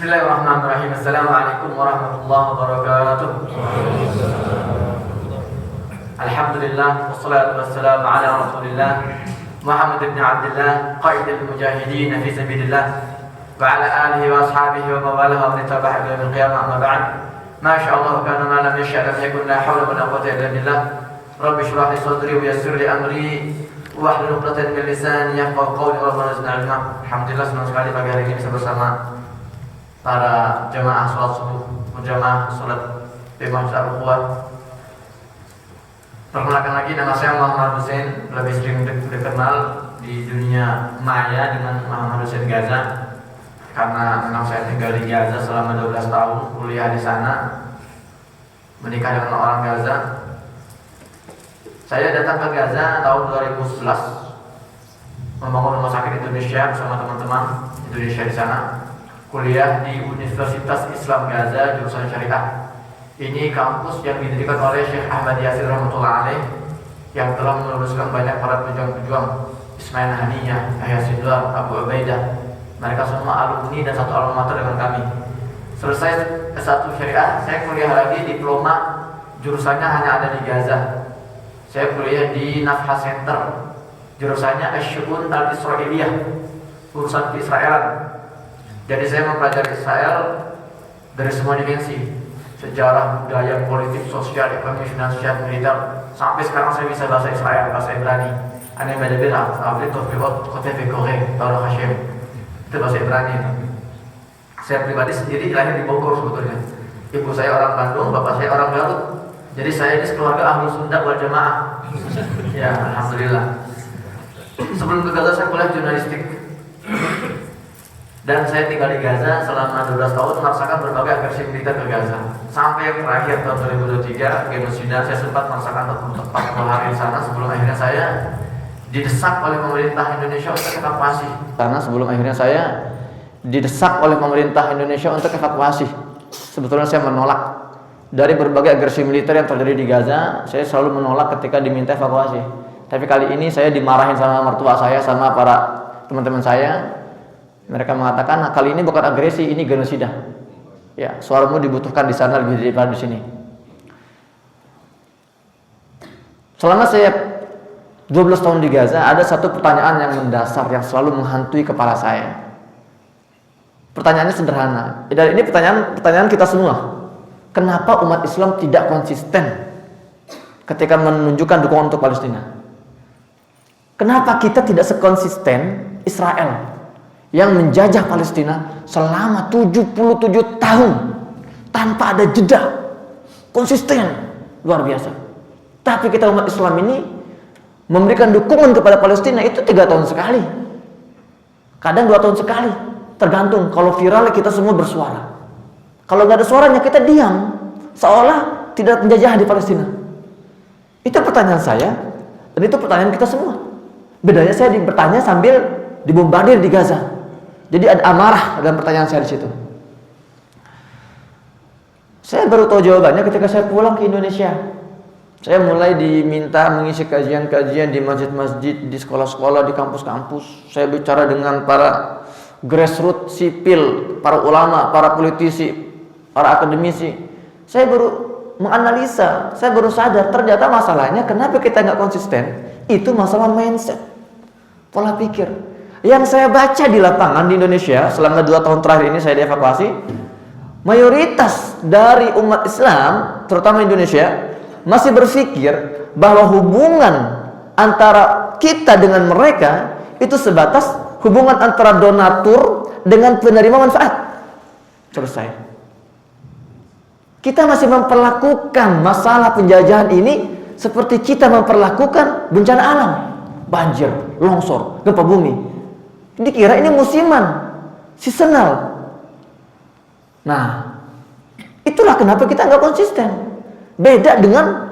Bismillahirrahmanirrahim. Assalamualaikum warahmatullahi wabarakatuh. Alhamdulillah wassalatu wassalamu ala Rasulillah Muhammad ibn Abdullah qaidil mujahidin fi sabilillah wa ala alihi wa ashabihi wa mawalah wa man tabi'ahu ila yaumil qiyamah. Amma ba'd. Ma syaa Allah kana ma lam yasha' lam yakun, la haula wa la quwwata illa billah. Rabbi shrah li sadri wa yassir li amri wahlul 'uqdatam min lisani yafqahu qawli wa warzuqna ilma. Alhamdulillah, senang sekali pagi hari ini bisa bersama para jemaah sholat subuh, berjamaah sholat di Masjid Al-Quwat. Perkenalkan lagi, nama saya Muhammad Hussein, lebih sering dikenal di dunia maya dengan Muhammad Hussein Gaza, karena memang saya tinggal di Gaza selama 12 tahun, kuliah di sana, menikah dengan orang Gaza. Saya datang ke Gaza tahun 2011, membangun rumah sakit Indonesia bersama teman-teman Indonesia di sana. Kuliah di Universitas Islam Gaza, jurusan Syariah. Ini kampus yang didirikan oleh Syekh Ahmad Yasir rahmatullah alaih, yang telah meluluskan banyak para pejuang-pejuang, Ismail Haniyah, Yahya Sinwar, Abu Ubaidah. Mereka semua alumni dan satu alma mater dengan kami. Selesai S1 Syariah, saya kuliah lagi diploma, jurusannya hanya ada di Gaza. Saya kuliah di Nafha Center, jurusannya Asy-Syu'un Al-Israiliyah, urusan keisraelan. Jadi saya mempelajari Israel dari semua dimensi, sejarah, budaya, politik, sosial, ekonomi, finansial, militer. Sampai sekarang saya bisa bahasa Israel, bahasa Ibrani. Ana מדבר עברית טוב מאוד, כותב וקורא, ברוך השם. Itu bahasa Ibrani. Saya pribadi sendiri lahir di Bogor sebetulnya. Ibu saya orang Bandung, bapak saya orang Garut. Jadi saya ini keluarga ahlu Sunda wal Jamaah. Ya, alhamdulillah. Sebelum ke Gaza saya kuliah jurnalistik. Dan saya tinggal di Gaza selama 12 tahun, merasakan berbagai agresi militer ke Gaza. Sampai yang terakhir tahun 2023, genosida, saya sempat merasakan 40 hari di sana sebelum akhirnya saya didesak oleh pemerintah Indonesia untuk evakuasi. Sebetulnya saya menolak dari berbagai agresi militer yang terjadi di Gaza. Saya selalu menolak ketika diminta evakuasi. Tapi kali ini saya dimarahin sama mertua saya, sama para teman-teman saya. Mereka mengatakan, nah, kali ini bukan agresi, ini genosida. Ya, suaramu dibutuhkan di sana lebih daripada di sini. Selama saya 12 tahun di Gaza, ada satu pertanyaan yang mendasar yang selalu menghantui kepala saya. Pertanyaannya sederhana. Dan ini pertanyaan kita semua. Kenapa umat Islam tidak konsisten ketika menunjukkan dukungan untuk Palestina? Kenapa kita tidak sekonsisten Israel yang menjajah Palestina selama 77 tahun tanpa ada jeda, konsisten, luar biasa. Tapi kita umat Islam ini memberikan dukungan kepada Palestina itu 3 tahun sekali, kadang 2 tahun sekali, tergantung. Kalau viral kita semua bersuara, kalau nggak ada suaranya kita diam, seolah tidak penjajahan di Palestina. Itu pertanyaan saya, dan itu pertanyaan kita semua. Bedanya saya bertanya sambil dibombardir di Gaza. Jadi ada amarah dalam pertanyaan saya di situ. Saya baru tahu jawabannya ketika saya pulang ke Indonesia. Saya mulai diminta mengisi kajian-kajian di masjid-masjid, di sekolah-sekolah, di kampus-kampus. Saya bicara dengan para grassroots sipil, para ulama, para politisi, para akademisi. Saya baru menganalisa, saya baru sadar ternyata masalahnya kenapa kita nggak konsisten. Itu masalah mindset, pola pikir. Yang saya baca di lapangan di Indonesia selama 2 tahun terakhir ini saya dievakuasi, mayoritas dari umat Islam, terutama Indonesia, masih berpikir bahwa hubungan antara kita dengan mereka itu sebatas hubungan antara donatur dengan penerima manfaat. Selesai. Kita masih memperlakukan masalah penjajahan ini seperti kita memperlakukan bencana alam, banjir, longsor, gempa bumi. Dikira ini musiman, seasonal. Nah, itulah kenapa kita nggak konsisten. Beda dengan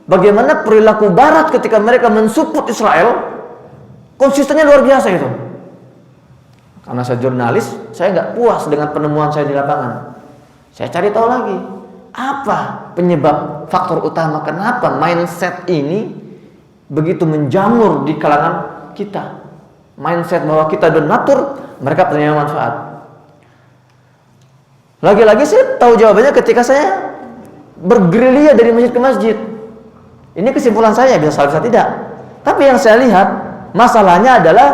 bagaimana perilaku Barat ketika mereka mensupport Israel, konsistennya luar biasa itu. Karena saya jurnalis, saya nggak puas dengan penemuan saya di lapangan. Saya cari tahu lagi, apa penyebab faktor utama kenapa mindset ini begitu menjamur di kalangan kita. Mindset bahwa kita donatur, mereka penerima manfaat. Lagi-lagi saya tahu jawabannya ketika saya bergerilya dari masjid ke masjid. Ini kesimpulan saya, bisa salah bisa tidak. Tapi yang saya lihat, masalahnya adalah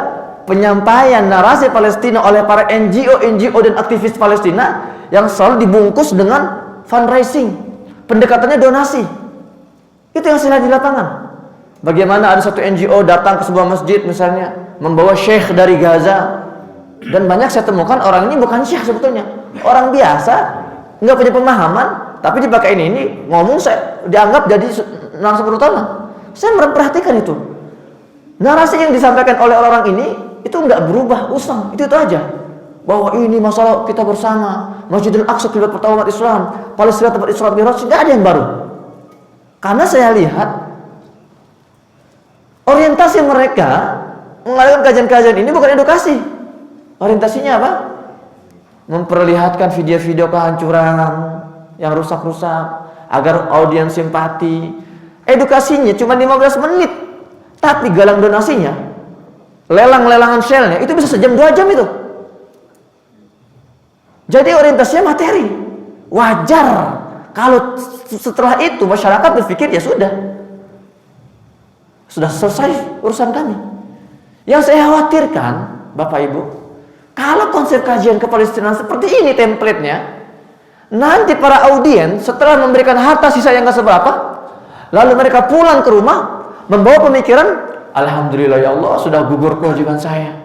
penyampaian narasi Palestina oleh para NGO dan aktivis Palestina yang selalu dibungkus dengan fundraising, pendekatannya donasi. Itu yang saya lihat di lapangan. Bagaimana ada satu NGO datang ke sebuah masjid misalnya, membawa syekh dari Gaza, dan banyak saya temukan orang ini bukan syekh sebetulnya, orang biasa, nggak punya pemahaman, tapi dipakai ini ngomong saya dianggap jadi narasumber utama. Saya memperhatikan itu. Narasi yang disampaikan oleh orang ini itu nggak berubah, usang, itu aja. Bahwa ini masalah kita bersama, Masjidil Aqsa kiblat pertama umat Islam, Palestina tempat Isra Mi'raj, tidak ada yang baru. Karena saya lihat orientasi mereka mengadakan kajian-kajian ini bukan edukasi. Orientasinya apa? Memperlihatkan video-video kehancuran yang rusak-rusak agar audiens simpati. Edukasinya cuma 15 menit, tapi galang donasinya, lelang-lelangan shellnya itu bisa sejam 2 jam itu. Jadi orientasinya materi. Wajar kalau setelah itu masyarakat berpikir ya sudah selesai urusan kami. Yang saya khawatirkan, Bapak Ibu, kalau konsep kajian kepalestinaan seperti ini template-nya, nanti para audiens setelah memberikan harta sisa yang gak seberapa, lalu mereka pulang ke rumah membawa pemikiran, alhamdulillah ya Allah sudah gugur kewajiban saya.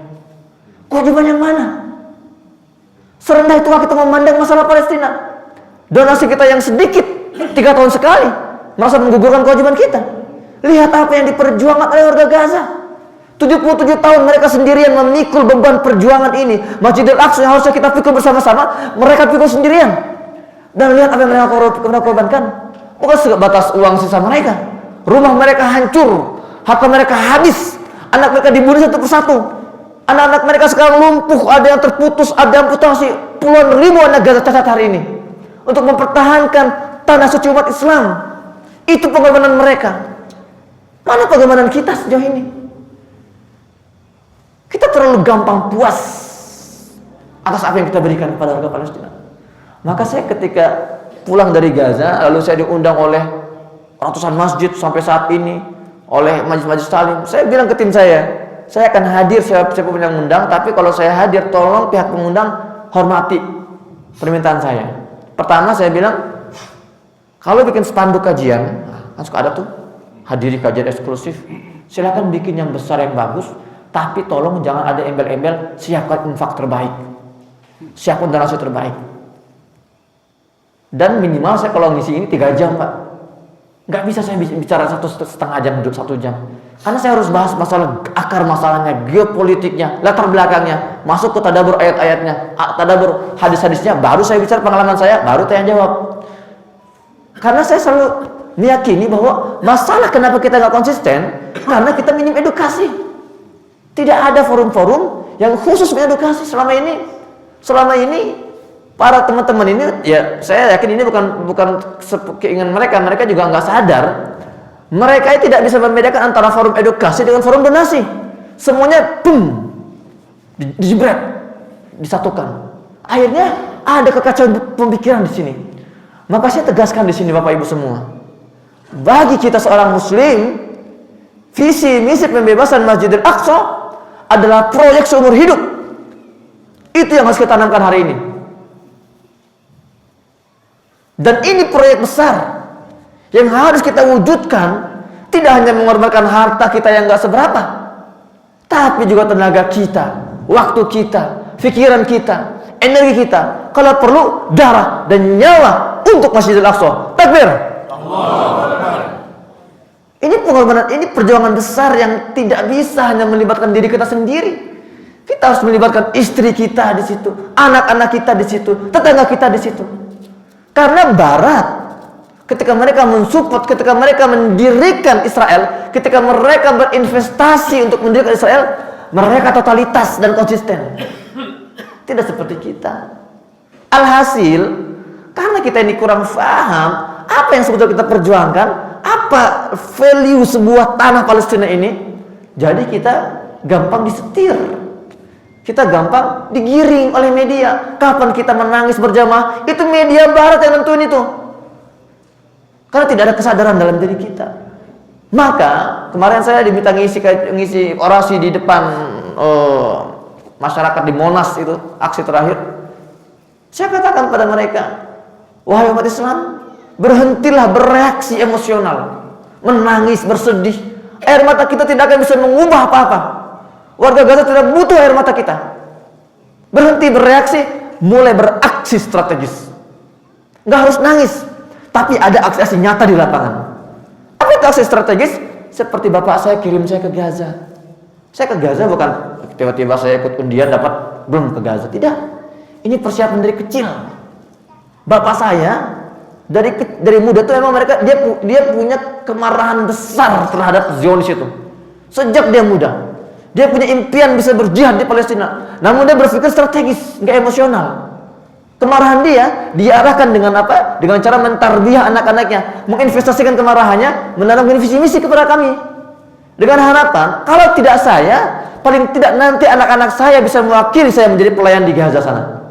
Kewajiban yang mana? Serendah itukah kita memandang masalah Palestina? Donasi kita yang sedikit 3 tahun sekali merasa menggugurkan kewajiban kita. Lihat apa yang diperjuangkan oleh warga Gaza. 77 tahun mereka sendirian memikul beban perjuangan ini. Masjidil Aqsa yang harusnya kita pikul bersama-sama, mereka pikul sendirian. Dan lihat apa yang mereka korbankan. Bukan sebatas uang sisa mereka. Rumah mereka hancur, harta mereka habis, anak mereka dibunuh satu persatu. Anak-anak mereka sekarang lumpuh, ada yang terputus, ada amputasi. Puluhan ribu anak Gaza cacat hari ini untuk mempertahankan tanah suci umat Islam. Itu pengorbanan mereka. Mana pengorbanan kita sejauh ini? Kita terlalu gampang puas atas apa yang kita berikan kepada warga Palestina. Maka saya ketika pulang dari Gaza, lalu saya diundang oleh ratusan masjid sampai saat ini, oleh majelis-majelis taklim, saya bilang ke tim saya akan hadir siapa yang mengundang, tapi kalau saya hadir tolong pihak pengundang hormati permintaan saya. Pertama saya bilang, kalau bikin spanduk kajian, kan suka ada tuh, hadiri kajian eksklusif, silakan bikin yang besar yang bagus, tapi tolong jangan ada embel-embel, siapkan infak terbaik, siapkan donasi terbaik. Dan minimal saya kalau ngisi ini 3 jam Pak, nggak bisa saya bicara 1,5 jam, 1 jam, karena saya harus bahas masalah akar masalahnya, geopolitiknya, latar belakangnya, masuk ke tadabur ayat-ayatnya, tadabur hadis-hadisnya, baru saya bicara pengalaman saya, baru tanya jawab. Karena saya selalu meyakini bahwa masalah kenapa kita nggak konsisten, karena kita minim edukasi. Tidak ada forum-forum yang khusus mengedukasi. Selama ini para teman-teman ini, ya saya yakin ini bukan keinginan mereka juga nggak sadar. Mereka tidak bisa membedakan antara forum edukasi dengan forum donasi. Semuanya dijebret, disatukan. Akhirnya ada kekacauan pemikiran di sini. Maka saya tegaskan di sini Bapak Ibu semua, bagi kita seorang Muslim, visi misi pembebasan Masjidil Aqsa adalah proyek seumur hidup. Itu yang harus kita tanamkan hari ini. Dan ini proyek besar yang harus kita wujudkan. Tidak hanya mengorbankan harta kita yang gak seberapa, tapi juga tenaga kita, waktu kita, pikiran kita, energi kita, kalau perlu darah dan nyawa untuk Masjidil Aqsa. Takbir. Ini pengorbanan, ini perjuangan besar yang tidak bisa hanya melibatkan diri kita sendiri. Kita harus melibatkan istri kita di situ, anak-anak kita di situ, tetangga kita di situ. Karena Barat, ketika mereka mensupport, ketika mereka mendirikan Israel, ketika mereka berinvestasi untuk mendirikan Israel, mereka totalitas dan konsisten. Tidak seperti kita. Alhasil, karena kita ini kurang paham apa yang sebetulnya kita perjuangkan, apa value sebuah tanah Palestina ini, jadi kita gampang disetir. Kita gampang digiring oleh media. Kapan kita menangis berjamaah, itu media barat yang nentuin itu. Karena tidak ada kesadaran dalam diri kita. Maka kemarin saya diminta ngisi orasi di depan masyarakat di Monas, itu aksi terakhir. Saya katakan pada mereka, wahai umat Islam, berhentilah bereaksi emosional, menangis, bersedih. Air mata kita tidak akan bisa mengubah apa-apa. Warga Gaza tidak butuh air mata kita. Berhenti bereaksi, mulai beraksi strategis. Nggak harus nangis, tapi ada aksi-aksi nyata di lapangan. Apa itu aksi strategis? Seperti bapak saya kirim saya ke Gaza. Saya ke Gaza bukan tiba-tiba saya ikut undian dapat belum ke Gaza. Tidak. Ini persiapan dari kecil. Bapak saya dari muda tuh memang dia punya kemarahan besar terhadap Zionis itu. Sejak dia muda. Dia punya impian bisa berjihad di Palestina. Namun dia berpikir strategis, nggak emosional. Kemarahan dia diarahkan dengan apa? Dengan cara mentarbiyah anak-anaknya, menginvestasikan kemarahannya, menanamkan visi misi kepada kami. Dengan harapan, kalau tidak saya, paling tidak nanti anak-anak saya bisa mewakili saya menjadi pelayan di Gaza sana.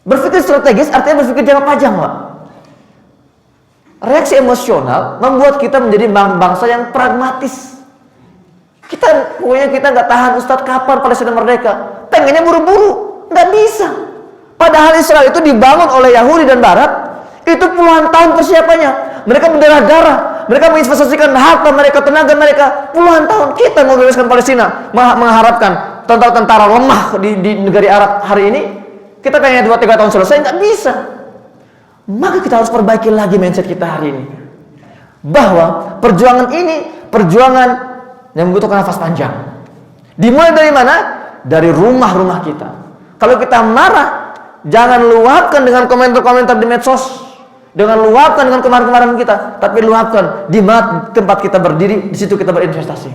Berpikir strategis artinya berpikir jangka panjang, Pak. Reaksi emosional membuat kita menjadi bangsa yang pragmatis. Kita nggak tahan, Ustadz, kapan Palestina merdeka? Pengennya buru-buru, nggak bisa. Padahal Israel itu dibangun oleh Yahudi dan Barat, itu puluhan tahun persiapannya. Mereka berdarah-darah, mereka menginvestasikan harta mereka, tenaga mereka, puluhan tahun. Kita mau bebaskan Palestina, mengharapkan tentara-tentara lemah di negara Arab hari ini, kita pengen 2-3 tahun selesai, nggak bisa. Maka kita harus perbaiki lagi mindset kita hari ini, bahwa perjuangan ini perjuangan yang membutuhkan nafas panjang. Dimulai dari mana? Dari rumah-rumah kita. Kalau kita marah, jangan luapkan dengan komentar-komentar di medsos, dengan luapkan dengan kemarahan-kemarahan kita, tapi luapkan di tempat kita berdiri, di situ kita berinvestasi.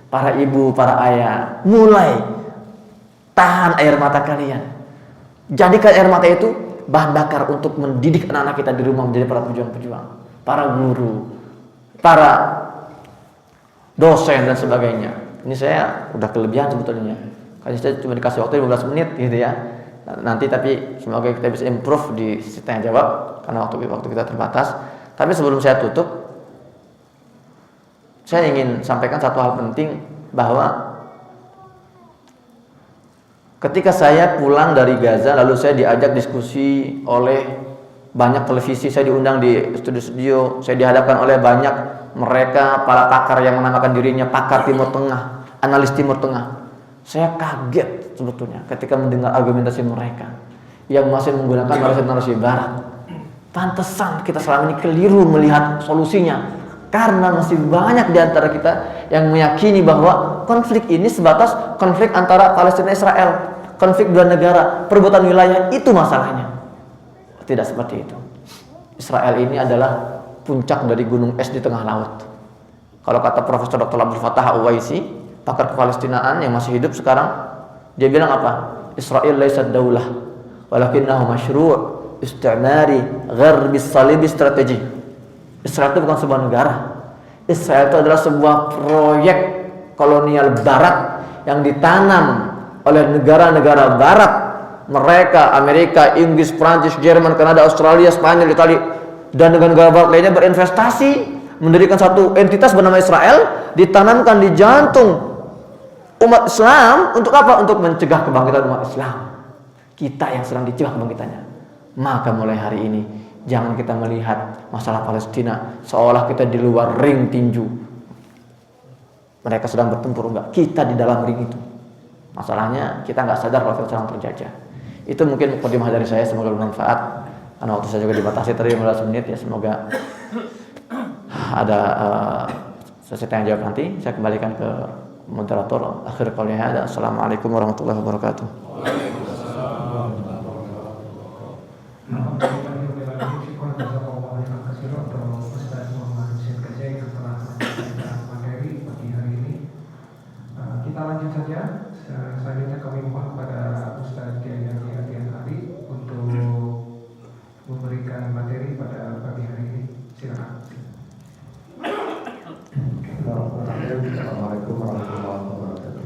Para ibu, para ayah, mulai tahan air mata kalian. Jadikan air mata itu bahan bakar untuk mendidik anak-anak kita di rumah menjadi para pejuang-pejuang, para guru, para dosen dan sebagainya. Ini saya udah kelebihan sebetulnya. Karena saya cuma dikasih waktu 15 menit gitu ya. Nanti tapi semoga kita bisa improve di tanya jawab karena waktu kita terbatas. Tapi sebelum saya tutup, saya ingin sampaikan satu hal penting, bahwa ketika saya pulang dari Gaza lalu saya diajak diskusi oleh banyak televisi, saya diundang di studio-studio, saya dihadapkan oleh banyak mereka para pakar yang menamakan dirinya pakar Timur Tengah, analis Timur Tengah. Saya kaget sebetulnya ketika mendengar argumentasi mereka yang masih menggunakan narasi-narasi Barat. Pantesan kita selama ini keliru melihat solusinya, karena masih banyak di antara kita yang meyakini bahwa konflik ini sebatas konflik antara Palestina dan Israel, konflik dua negara, perebutan wilayah, itu masalahnya. Tidak seperti itu. Israel ini adalah puncak dari gunung es di tengah laut. Kalau kata Profesor Dr. Abdul Fattah Al-Waisi, pakar kepalestinaan yang masih hidup sekarang, dia bilang apa? Israel laysat daulah, walakinnahu masyru' istimari gharbi salibi strategi. Israel itu bukan sebuah negara. Israel itu adalah sebuah proyek kolonial barat yang ditanam oleh negara-negara barat. Mereka, Amerika, Inggris, Prancis, Jerman, Kanada, Australia, Spanyol, Italia, dan negara-negara barat lainnya berinvestasi mendirikan satu entitas bernama Israel, ditanamkan di jantung umat Islam. Untuk apa? Untuk mencegah kebangkitan umat Islam. Kita yang sedang dicegah kebangkitannya. Maka mulai hari ini jangan kita melihat masalah Palestina seolah kita di luar ring tinju. Mereka sedang bertempur, enggak, kita di dalam ring itu. Masalahnya kita nggak sadar kalau kita sedang terjajah. Itu mungkin mukadimah dari saya, semoga bermanfaat. Karena waktu saya juga dibatasi tadi 15 menit ya, semoga ada sesi tanya jawab nanti. Saya kembalikan ke moderator. Akhir qawli hadza. Assalamualaikum warahmatullahi wabarakatuh. Kita lanjut saja. Selanjutnya kami mohon kepada Ustaz Kiai Haji Ali untuk memberikan materi pada pagi hari ini. Silakan. Assalamualaikum warahmatullahi wabarakatuh.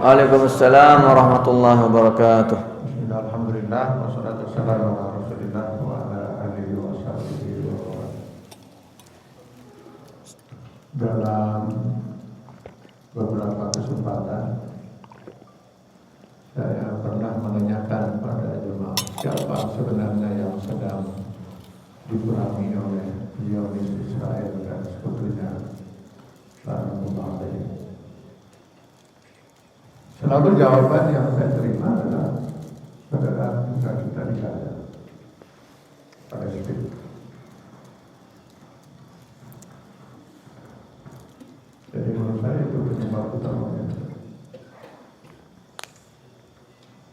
Waalaikumsalam warahmatullahi wabarakatuh. Alhamdulillah wassalatu wassalamu ala Rasulillah wa ala alihi wa sahbihi wa man. Dalam beberapa kesempatan saya pernah menanyakan pada jemaah siapa sebenarnya yang sedang diperangi oleh Zionis Israel dan sekutunya Lanatullah alaihim. Selalu jawaban yang saya terima adalah saudara kita di Gaza, Palestina. Jadi menurut saya itu penyebab utamanya.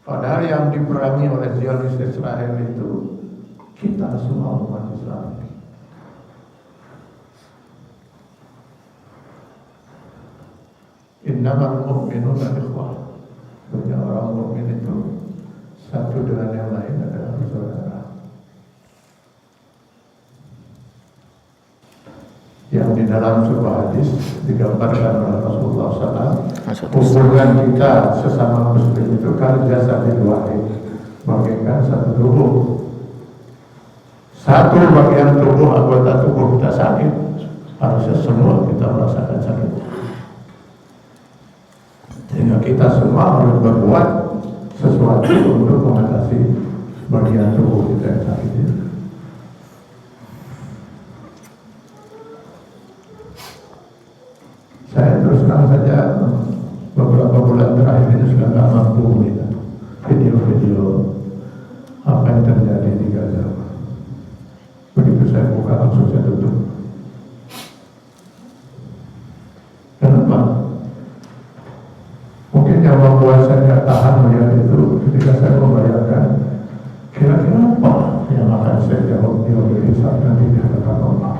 Padahal yang diperangi oleh Zionis Israel itu kita semua umat Islam. Innamal mu'minuna ikhwah. Sebenarnya orang mukmin itu satu dengan yang lain adalah saudara. Yang di dalam sebuah hadis digambarkan oleh Rasulullah SAW, hubungan kita sesama muslim itu kal jasadil wahid, bagaikan satu tubuh. Satu bagian tubuh, anggota tubuh kita sakit, harusnya semua kita merasakan sakit. Sehingga kita semua harus berbuat sesuatu untuk mengatasi bagian tubuh kita yang sakit itu. Saya terus terang saja beberapa bulan terakhir ini sudah tidak mampu melihat video-video apa yang terjadi di Gaza. Begitu saya buka langsung saya tutup. Kenapa? Mungkin yang membuat saya tidak tahan melihat itu ketika saya membayangkan kira-kira apa yang akan saya jawab di hari hisab nanti di hadapan Allah.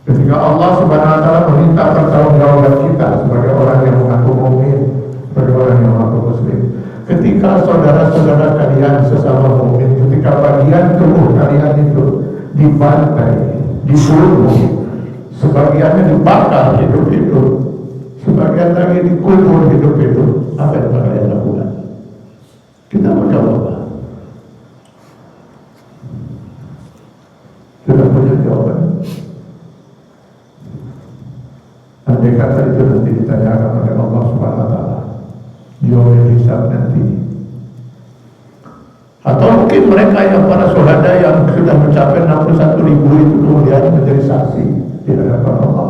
Ketika Allah Subhanahu wa taala meminta pertanggungjawaban kita sebagai orang yang mengaku mukmin, sebagai orang yang mengaku muslim. Ketika saudara-saudara kalian sesama mukmin, ketika bagian tubuh kalian itu dibantai, dibunuh, sebagiannya dibakar hidup-hidup, sebagian lagi dikubur hidup-hidup, apa yang kalian lakukan? Kita menjawab apa? Sudah punya jawaban? Andai kata itu nanti ditanyakan oleh Allah Subhanahu wa taala di hari hisab nanti. Atau mungkin mereka yang para syuhada yang sudah mencapai 61.000 itu kemudian menjadi saksi di hadapan Allah.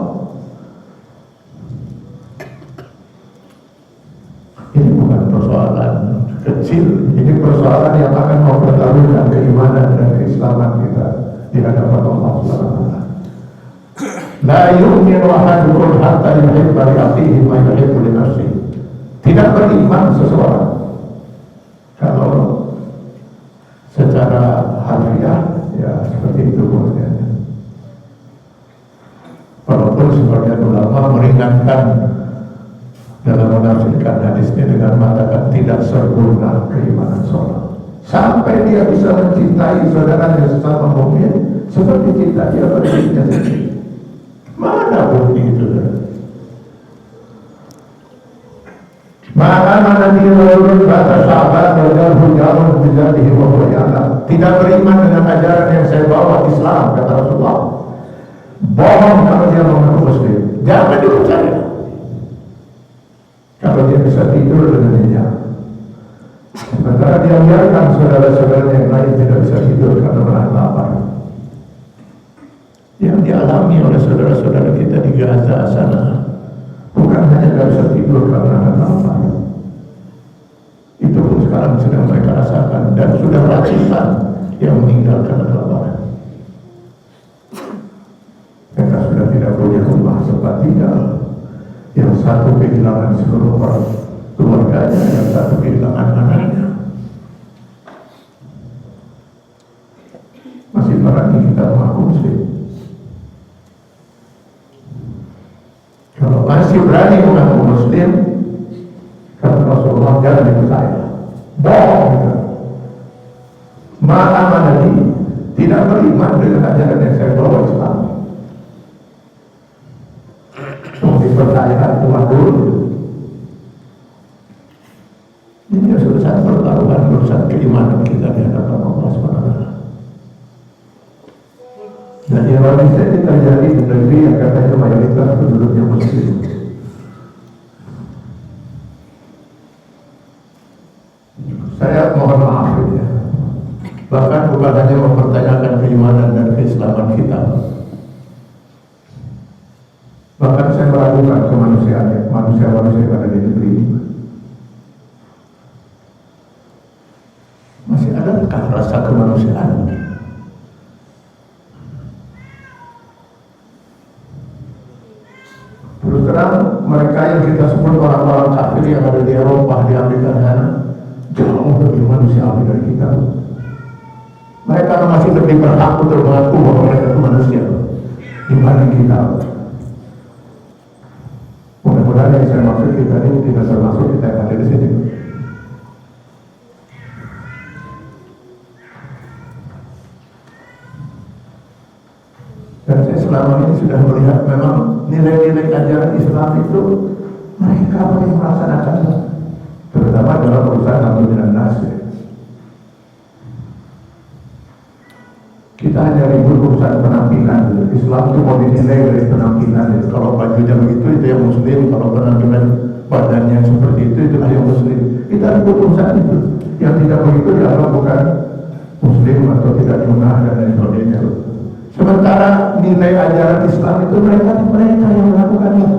Ini bukan persoalan kecil, ini persoalan yang akan mempertaruhkan keimanan dan keislaman kita di hadapan Allah Subhanahu wa taala. La yu'minu ahadukum hatta yuhibba li akhihi ma yuhibbu li nafsihi. Tidak beriman seseorang kalau secara harfiah ya seperti itu kemudian. Walaupun sebagian ulama meringankan dalam menafsirkan hadis ini dengan mengatakan tidak sempurna keimanan seorang sampai dia bisa mencintai saudaranya sesama mukmin seperti cinta dia pada dirinya sendiri. Mana bukti itu? Mana dia menurut kata sahabat dan hujamun bijadihi wa huwa tidak beriman dengan ajaran yang saya bawa Islam, kata Rasulullah. Bohong kalau dia mengaku muslim. Jangan dipercaya. Kalau dia bisa tidur dengan nyenyak. Sementara dia biarkan saudara-saudara yang lain tidak bisa tidur karena menahan lapar. Yang dialami oleh saudara-saudara kita di Gaza sana bukan hanya tidak bisa tidur karena menahan lapar. Itu pun sekarang sedang mereka rasakan dan sudah ratusan yang meninggal karena kelaparan. Mereka sudah tidak punya rumah tempat tinggal. Yang satu kehilangan seluruh keluarganya, yang satu kehilangan anaknya. Masih berani kita mengaku muslim. Kalau masih berani mengaku muslim, kata Rasulullah jangan dipercaya. Bohong kita. Ma'aman lagi tidak beriman dengan ajaran yang saya bawa Islam. kepercayaan umat dulu. Ini urusan pertaruhan, urusan keimanan kita di hadapan Allah SWT. Dan ironisnya ini terjadi di negeri yang katanya mayoritas penduduknya muslim. Saya mohon maaf ya. Bahkan bukan hanya mempertanyakan keimanan dan keislaman kita. Bahkan saya meragukan kemanusiaan manusia-manusia yang ada di negeri ini. Masih adakah rasa kemanusiaan? Terus terang mereka yang kita sebut orang-orang kafir yang ada di Eropa, di Amerika sana, jauh lebih manusiawi dari kita. Mereka masih lebih berhak untuk mengaku bahwa mereka itu manusia dibanding kita. Mudah-mudahan yang saya maksud kita ini tidak termasuk kita yang ada di sini. Dan saya selama ini sudah melihat memang nilai-nilai ajaran Islam itu mereka boleh melaksanakan, terutama dalam urusan Nabi dan Nasir. Kita hanya ribut urusan penampilan. Islam itu mau dinilai dari penampilan. Kalau bajunya begitu itu yang muslim, kalau penampilan badannya seperti itu itulah yang muslim. Kita ribut urusan itu. Yang tidak begitu dianggap bukan muslim atau tidak sunnah dan lain sebagainya. Sementara nilai ajaran Islam itu mereka yang melakukannya.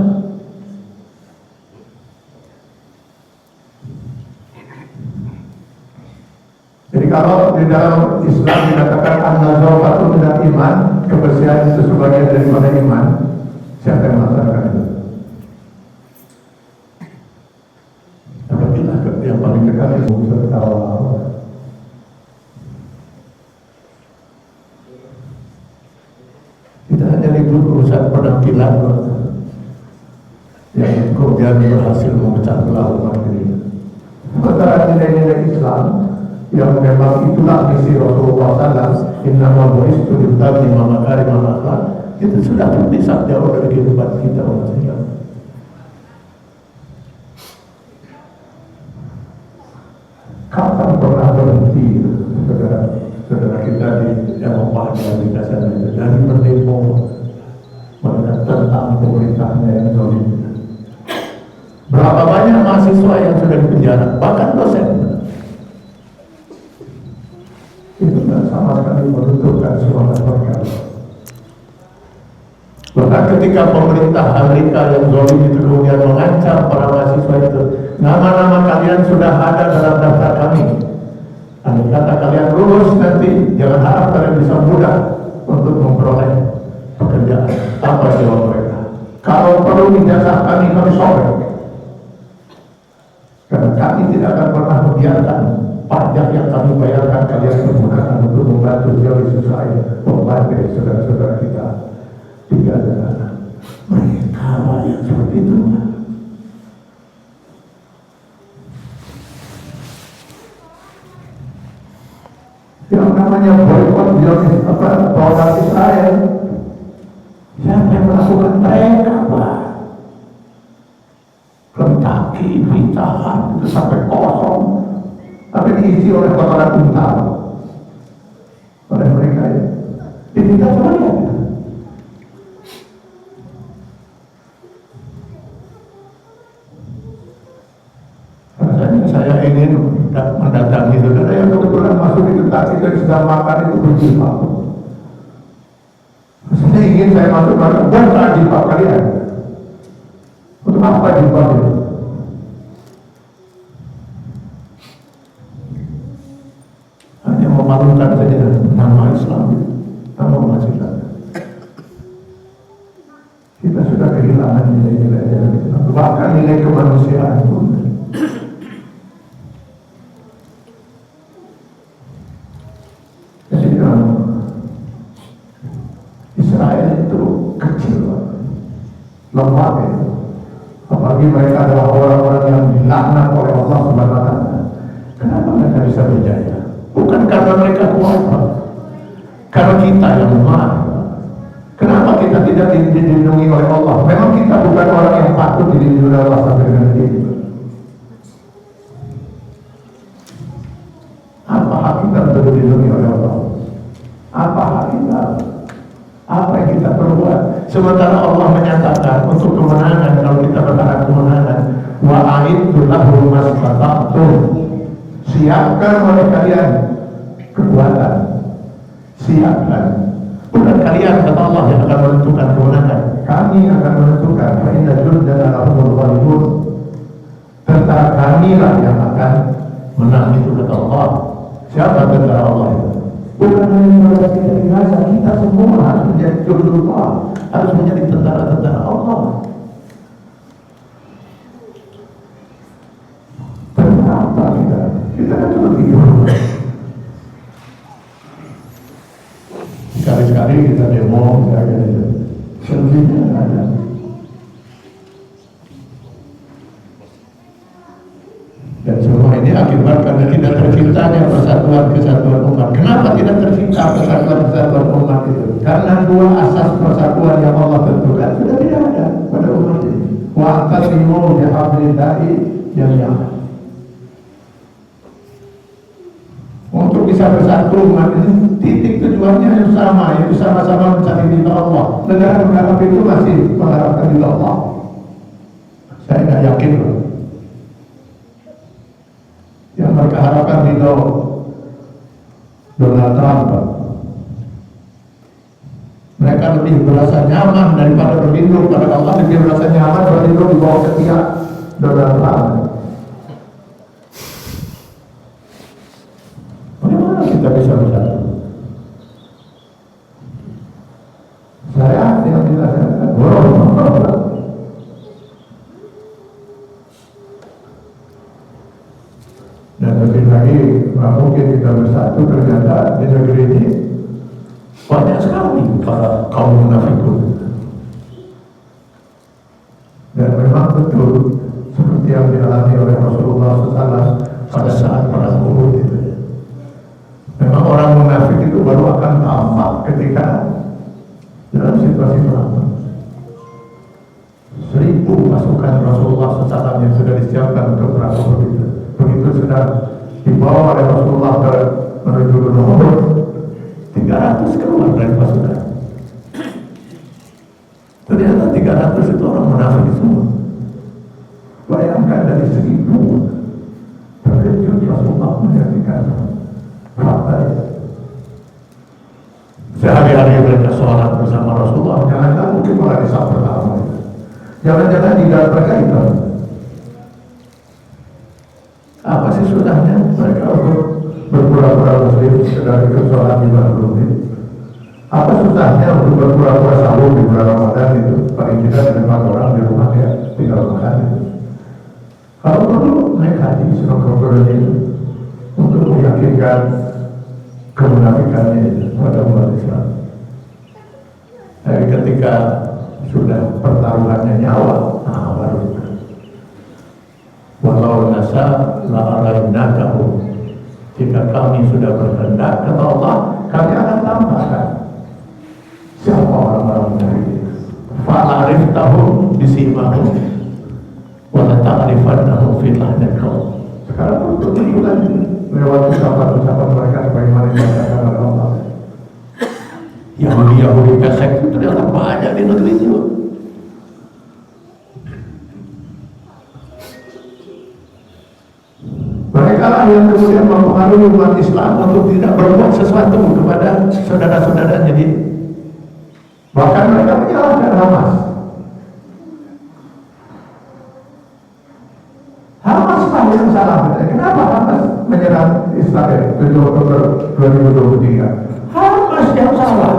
Jadi kalau di dalam Islam dikatakan an-nazafatu minal iman, kebersihan itu sebagian daripada iman, siapa yang melaksanakan itu? Apabila yang paling dekat itu bertawa. Kita hanya ribut urusan penampilan yang kemudian berhasil memecah belah umat ini. Sementara nilai-nilai Islam yang memang itulah misi Rasulullah SAW, innama bu'istu liutammima makarimal akhlaq, itu sudah terpisah jauh dari kehidupan kita umat Islam. Kapan pernah berhenti saudara kita di Eropa di Amerika sana dari berdemo tentang pemerintahnya yang zalim? Berapa banyak mahasiswa yang sudah dipenjara, bahkan dosen? Itu tidak sama sekali menunjukkan semangat mereka. Bahkan ketika pemerintah Amerika yang zalim itu kemudian mengancam para mahasiswa itu, nama-nama kalian sudah ada dalam daftar kami. Andai kata kalian lulus nanti, jangan harap kalian bisa mudah untuk memperoleh pekerjaan. Apa jawab mereka? Kalau perlu ijazah kami sobek. Karena kami tidak akan pernah membiarkan pajak yang kami bayarkan kalian menggunakan untuk membantu jauh susah membantu saudara-saudara kita di Gaza. Mereka yang seperti itu. Yang namanya boykot produk Israel, siapa yang melakukan? Mereka, Pak. Kentucky, ditahan itu sampai kosong, tapi diisi oleh kotoran unta oleh mereka ya. Jadi kita coba lihat. Rasanya saya ingin mendatangi saudara yang kebetulan masuk di Kentucky dan sedang makan itu berjilbab. Saya ingin saya masuk bukan jilbab kalian. Untuk apa jilbab itu? Hanya memalukan saja nama Islam, nama umat Islam. Kita sudah kehilangan nilai-nilai ajaran Islam, bahkan nilai kemanusiaan pun. Jadi Israel itu kecil, lemah itu. Apalagi mereka adalah orang-orang yang dilaknat oleh Allah Subhanahu wa Ta'ala. Kenapa mereka bisa berjaya? Bukan karena mereka kuat, karena kita yang lemah. Kenapa kita kita tidak dilindungi oleh Allah? Memang kita bukan orang yang patut dilindungi oleh Allah sampai dengan itu. Apa hak kita untuk dilindungi oleh Allah? Apa hak kita? Apa yang kita perbuat? Sementara Allah menyatakan untuk kemenangan, kalau kita berharap kemenangan, wa a'iddu lahum mastata'tum, siapkan oleh kalian kekuatan, siapkan. Bukan kalian, kata Allah, yang akan menentukan kemenangan. Kami akan menentukan. Fa inna jundana lahumul ghalibun. Tentara kamilah yang akan menang, itu kata Allah. Siapa tentara Allah itu? Bukan hanya kita binasa, kita semua harus menjadi jundullah, harus menjadi tentara-tentara Allah. Kenapa kita? Kita kan cuma hidup. Sekali-sekali kita demo, selebihnya nggak ada. Dan semua ini akibat karena tidak terciptanya kesatuan umat. Kenapa tidak tercipta kesatuan umat itu? Karena dua asas persatuan yang Allah tentukan sudah tidak ada pada umat ini. Wa'tasimu bihablillahi jami'an. Untuk bisa bersatu umat ini, titik tujuannya yang sama, yaitu sama-sama mencari ridha Allah. Negara-negara itu masih mengharapkan ridha Allah. Saya nggak yakin loh. Yang mereka harapkan ridha Donald Trump. Mereka lebih merasa nyaman daripada berlindung pada Allah, lebih merasa nyaman berlindung di bawah ketiak Donald Trump. Bagaimana kita bisa bersatu? Saya yang dilakukan, dan lebih lagi, mungkin kita bersatu ternyata di negeri ini banyak sekali para kaum munafikun. Dan memang betul seperti yang dialami oleh Rasulullah SAW pada saat perang Uhud itu. Memang orang munafik itu baru akan tampak ketika dalam situasi perang. 1000 pasukan Rasulullah SAW yang sudah disiapkan untuk perang Uhud itu, begitu sudah dibawa oleh Rasulullah menuju Gunung Uhud, 300 keluar dari pasukan. Ternyata 300 itu orang munafik semua. Bayangkan dari 1000, terkejut Rasulullah menyaksikan fakta itu. Sehari-hari mereka sholat bersama Rasulullah, jangan-jangan mungkin malah di saat pertama itu. Jangan-jangan tidak berkaitan. Apa sih sudahnya mereka untuk berpura-pura muslim sedang ikut sholat di bulan Ramadan? Apa susahnya untuk berpura-pura sahur di bulan Ramadan itu? Paling tidak 5 orang di rumah dia tinggal makan itu. Kalau perlu naik haji seluruh itu untuk meyakinkan kemunafikannya itu pada umat Islam. Jadi ketika sudah pertaruhannya nyawa, baru walau nasa la'arainakahu, jika kami sudah berkehendak, kata Allah, kami akan tambahkan siapa orang-orang munafik. Fa'ariftahum bisimahum wa la ta'rifannahum fi lahnil qaum. Sekarang untuk menunjukkan lewat ucapan-ucapan mereka bagaimana dikatakan oleh Allah. Yahudi pesek itu ternyata banyak di negeri itu. Mereka lah yang kemudian mempengaruhi umat Islam untuk tidak berbuat sesuatu kepada saudara-saudaranya dia. Bahkan mereka menyalahkan Hamas. Hamas lah yang salah. Kenapa Hamas menyerang Israel 7 Oktober 2023? Hamas yang salah,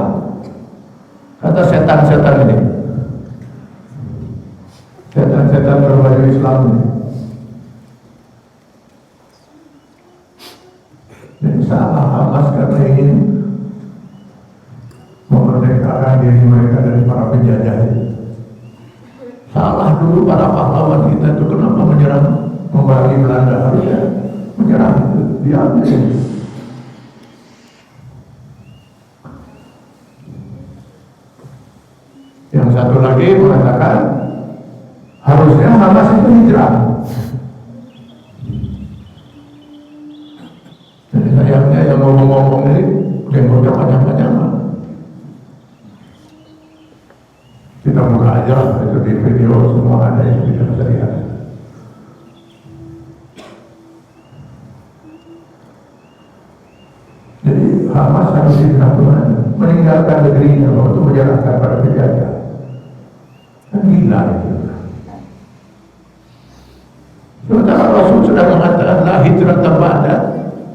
kata setan-setan ini, setan-setan berbaju Islam ini. Jadi salah Hamas karena ingin memerdekakan diri mereka dari para penjajah ini. Salah dulu para pahlawan kita itu kenapa menyerang, membarangi Belanda, harusnya menyerang itu, diambil. satu lagi mengatakan harusnya Hamas itu hijrah. Jadi sayangnya yang ngomong-ngomong ini jenggotnya panjang-panjang. Kita buka aja lah, itu di video semua ada yang bisa saya lihat. Jadi Hamas harus hijrah kemana? Meninggalkan negerinya untuk menjalankan para penjajah. Kan gila itu. Sementara Rasul sudah mengatakan la hijrah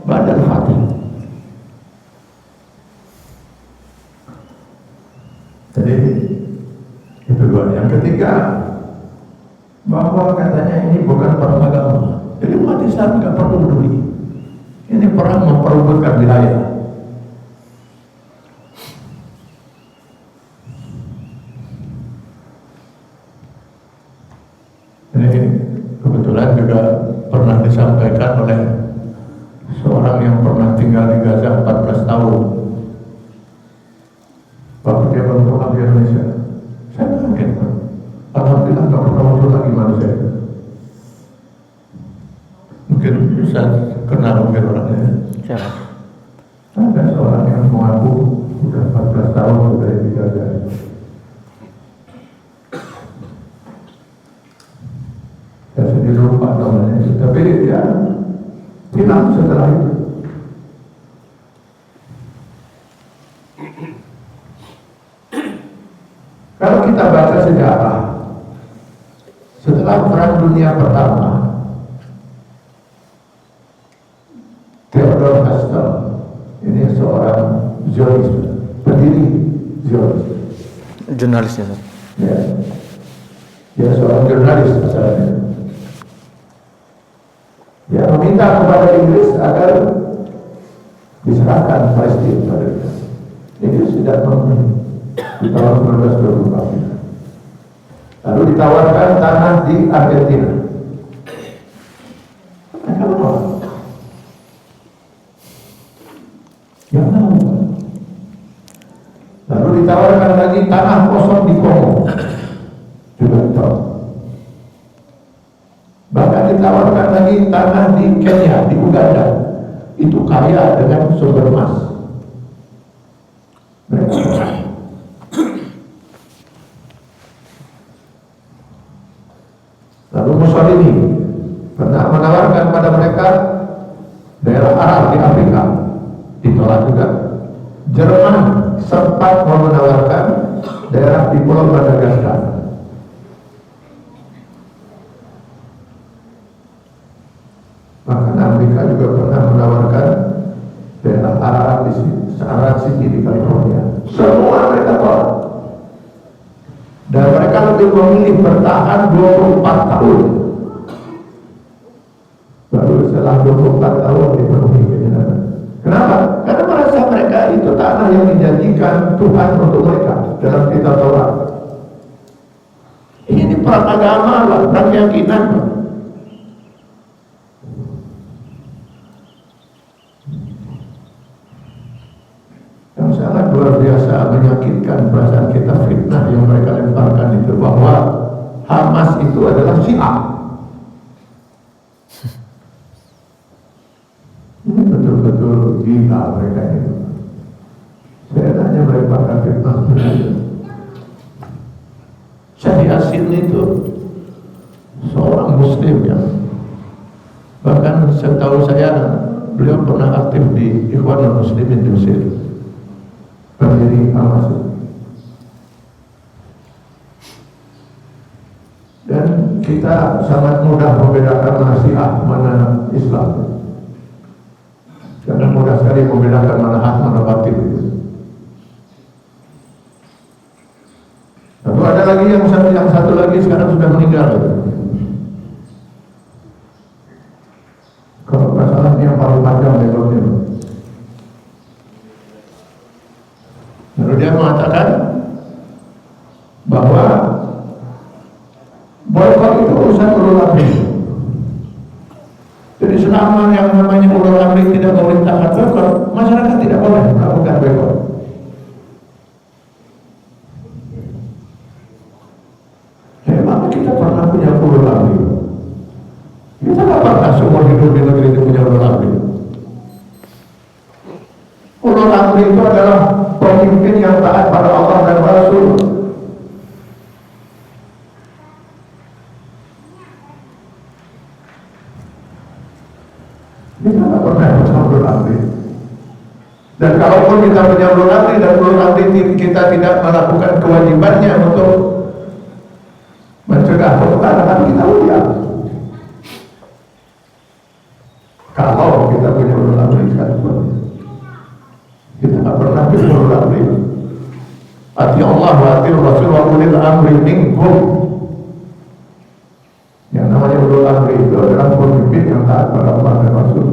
ba'dal fatih. Jadi itu dua. Yang ketiga, bahwa katanya ini bukan perang agama. Jadi umat Islam nggak perlu peduli. Ini perang memperebutkan wilayah. Ini kebetulan juga pernah disampaikan oleh seorang yang pernah tinggal di Gaza 14 tahun. Waktu dia baru pulang di Indonesia, saya kaget, Pak. Alhamdulillah nggak pernah muncul lagi manusia. Mungkin bisa kenal mungkin orangnya. Siapa? Ada seorang yang mengaku sudah 14 tahun sudah di Gaza. Ya sedih lupa namanya, tapi ya hilang setelah itu. Kalau kita baca sejarah, setelah Perang Dunia Pertama, Theodor Herzl, ini seorang Zionis, pendiri Zionis, Jurnalisnya, Ustaz. ya, dia seorang jurnalis asalnya. Dia meminta kepada Inggris agar diserahkan Palestina pada dia. Inggris tidak memenuhi di tahun 1924. Lalu ditawarkan tanah di Argentina. Mereka menolak. Ya, lalu ditawarkan lagi tanah kosong di Kongo. Juga ditolak. Bahkan ditawarkan lagi tanah di Kenya, di Uganda. Itu kaya dengan sumber emas. Mereka menolak. Lalu Mussolini pernah menawarkan pada mereka daerah Arab di Afrika, ditolak juga. Jerman sempat mau menawarkan daerah di Pulau Madagaskar. Bahkan Amerika juga pernah menawarkan daerah Arab di Arab City di California. Semua mereka tolak. Dan mereka lebih memilih bertahan 24 tahun. Baru setelah 24 tahun dipenuhi keinginan. Kenapa? Karena merasa mereka itu tanah yang dijanjikan Tuhan untuk mereka dalam kitab Taurat. Ini perang agama lah, perang keyakinan. Yang sangat luar biasa menyakitkan perasaan kita, fitnah yang mereka lemparkan itu bahwa Hamas itu adalah Syiah. Ini betul-betul gila mereka itu. Saya tanya melemparkan fitnah sebenarnya. Syekh Yasin itu seorang Muslim yang bahkan setahu saya beliau pernah aktif di Ikhwanul Muslimin di Mesir. Pendiri Hamas. Dan kita sangat mudah membedakan mana Syiah, mana Islam. Karena mudah sekali membedakan mana hak, mana batil. Lalu ada lagi yang satu lagi sekarang sudah meninggal. Kalau masalah yang paling panjang levelnya. Lalu dia mengatakan bahwa boykot itu urusan ulul amri. Jadi selama yang namanya ulul amri tidak memerintahkan boykot, masyarakat tidak boleh melakukan boykot. ulul amri itu adalah pemimpin yang taat pada Allah dan Rasul. Kita tidak pernah punya ulul amri. Dan kalaupun kita punya ulul amri dan ulul amri kita tidak melakukan kewajibannya untuk mencegah perkara, tapi kita lihat. Kalau kita punya ulul amri sekalipun, kita tidak pernah punya ulul amri. Ati Allah wa ati Rasul wa ulil amri minkum. Yang namanya ulul amri itu adalah pemimpin yang taat pada Allah dan Rasul.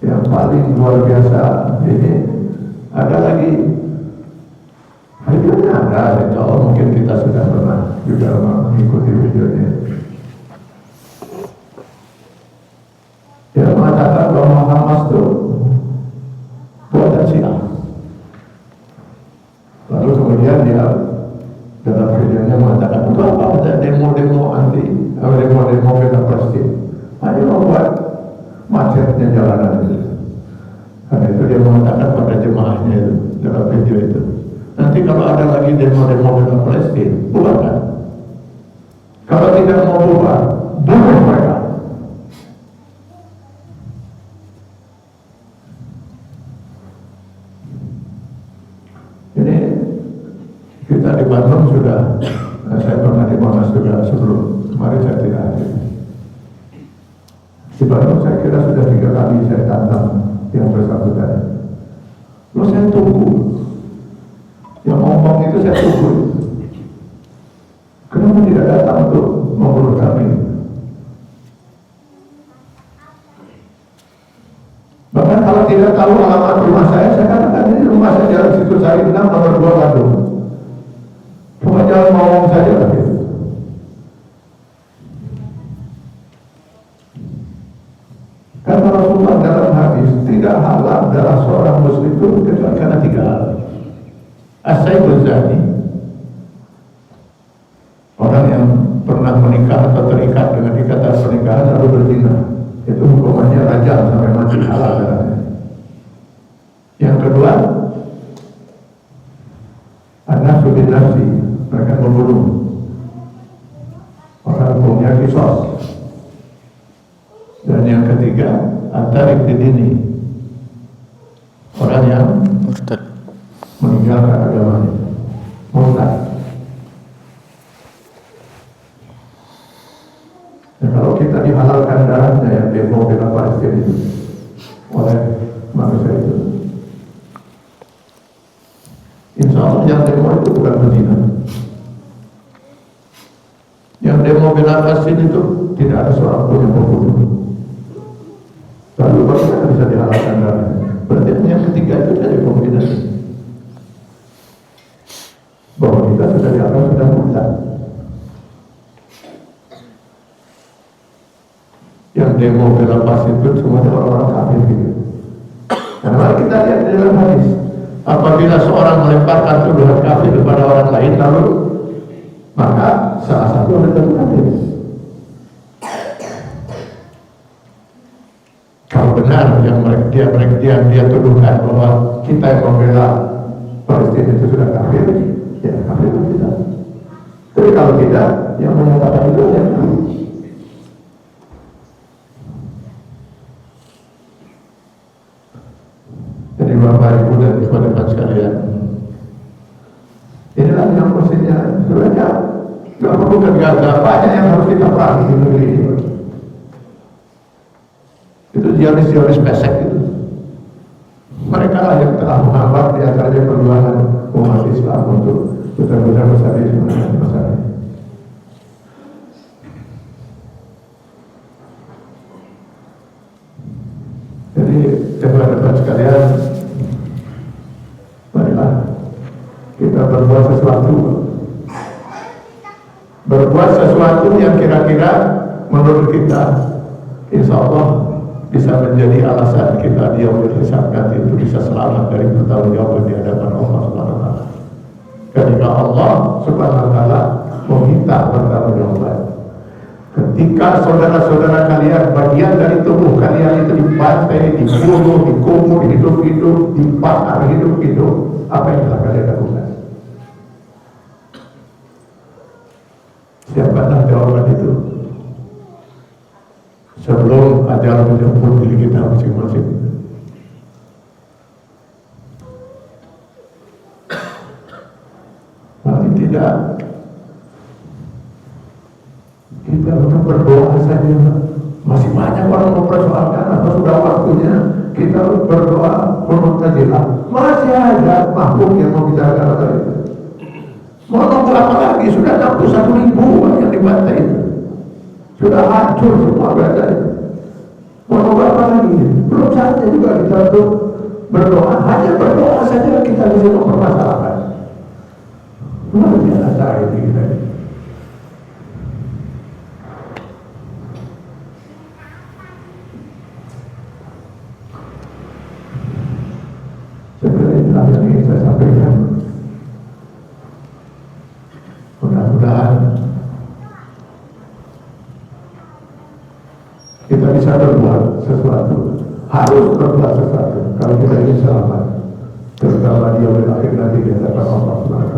Yang paling luar biasa ini ada lagi. Videonya ada, insya Allah mungkin kita sudah pernah juga mengikuti videonya. Dia mengatakan bahwa Hamas itu buatan Syiah. Lalu kemudian dia dalam videonya mengatakan, itu apa? Ada demo-demo anti, demo-demo bela Palestina. Hanya membuat macetnya jalanan itu. Karena itu dia mengatakan pada jemaahnya itu dalam video itu, nanti kalau ada lagi demo-demo bela Palestina, bubarkan. Kalau tidak mau bubar, bunuh mereka. Ini kita di Bandung sudah, saya pernah di Monas juga sebelum kemarin saya tidak hadir. Di Bandung saya kira sudah 3 kali saya tantang yang bersangkutan. Lalu saya tunggu. Yang ngomong itu saya tunggu. Kenapa tidak datang untuk menguruh kami? Bahkan kalau tidak tahu alamat rumah saya katakan ini rumah saya Jalan Situ Sari 6 nomor 2 Bandung. Cuma jalan ngomong saja lah gitu. Karena Rasulullah dalam hadis tidak halal darah seorang muslim itu kecuali karena 3 hal. As-sayyibul zani, orang yang pernah menikah atau terikat dengan ikatan pernikahan lalu berzina, itu hukumannya rajam sampai mati, halal darahnya. Yang kedua, an-nafsu bin nafsi, mereka membunuh, maka hukumnya qisas. Dan yang ketiga, at-tarik bidini, orang yang murtad, meninggalkan agamanya, murtad. Dan kalau kita dihalalkan darahnya yang demo bela Palestina itu oleh manusia itu, insya Allah yang demo itu bukan berzina. Yang demo bela Palestina itu tidak ada seorang pun yang membunuh. Lalu bagaimana bisa dihalalkan darahnya? Berarti yang ketiga itu saja kombinasi. Bahwa kita sudah dianggap sudah murtad. Yang demo bela Palestina itu semuanya orang-orang kafir gitu. Karena mari kita lihat di dalam hadis, apabila seorang melemparkan tuduhan kafir kepada orang lain, lalu maka salah satu orang itu kafir. Kalau benar yang dia tuduhkan bahwa kita yang membela Palestina itu sudah kafir, ya kafir kita. Tapi kalau tidak, yang menyatakan itu ya kafir. Jadi Bapak Ibu dan ikhwan-ikhwan sekalian, inilah yang mestinya sebenarnya tidak perlu Gaza, banyak yang harus kita perangi di negeri ini. Itu Zionis pesek itu. Mereka lah yang telah menghambat di antaranya perjuangan umat Islam untuk benar-benar bersatu sebenarnya masalah. Jadi teman-teman sekalian, marilah kita berbuat sesuatu yang kira-kira menurut kita insya Allah bisa menjadi alasan kita di yaumul hisab nanti itu bisa selamat dari pertanggungjawaban di hadapan Allah Subhanahu wa taala. Ketika Allah Subhanahu wa taala meminta pertanggungjawaban. Ketika saudara-saudara kalian, bagian dari tubuh kalian itu dibantai, dibunuh, dikubur hidup-hidup, dibakar hidup-hidup, apa yang telah kalian lakukan? Siapkanlah jawaban itu sebelum ajal menjemput diri kita masing-masing. Paling tidak kita untuk berdoa saja. Masih banyak orang mempersoalkan apa sudah waktunya kita berdoa Mu'tazilah. Masih ada makhluk yang mau bicara kata itu. Mau nunggu apa lagi? Sudah 61.000 yang dibantai. Sudah hancur semua berada itu. Mau nunggu apa lagi? Belum saatnya juga kita untuk berdoa. Hanya berdoa saja kita bisa mempermasalahkan. Luar biasa ini kita. Sebenarnya itulah yang ingin saya sampaikan. Mudah-mudahan kita bisa berbuat sesuatu, harus berbuat sesuatu kalau kita ingin selamat, terutama di yaumil akhir nanti di hadapan Allah SWT.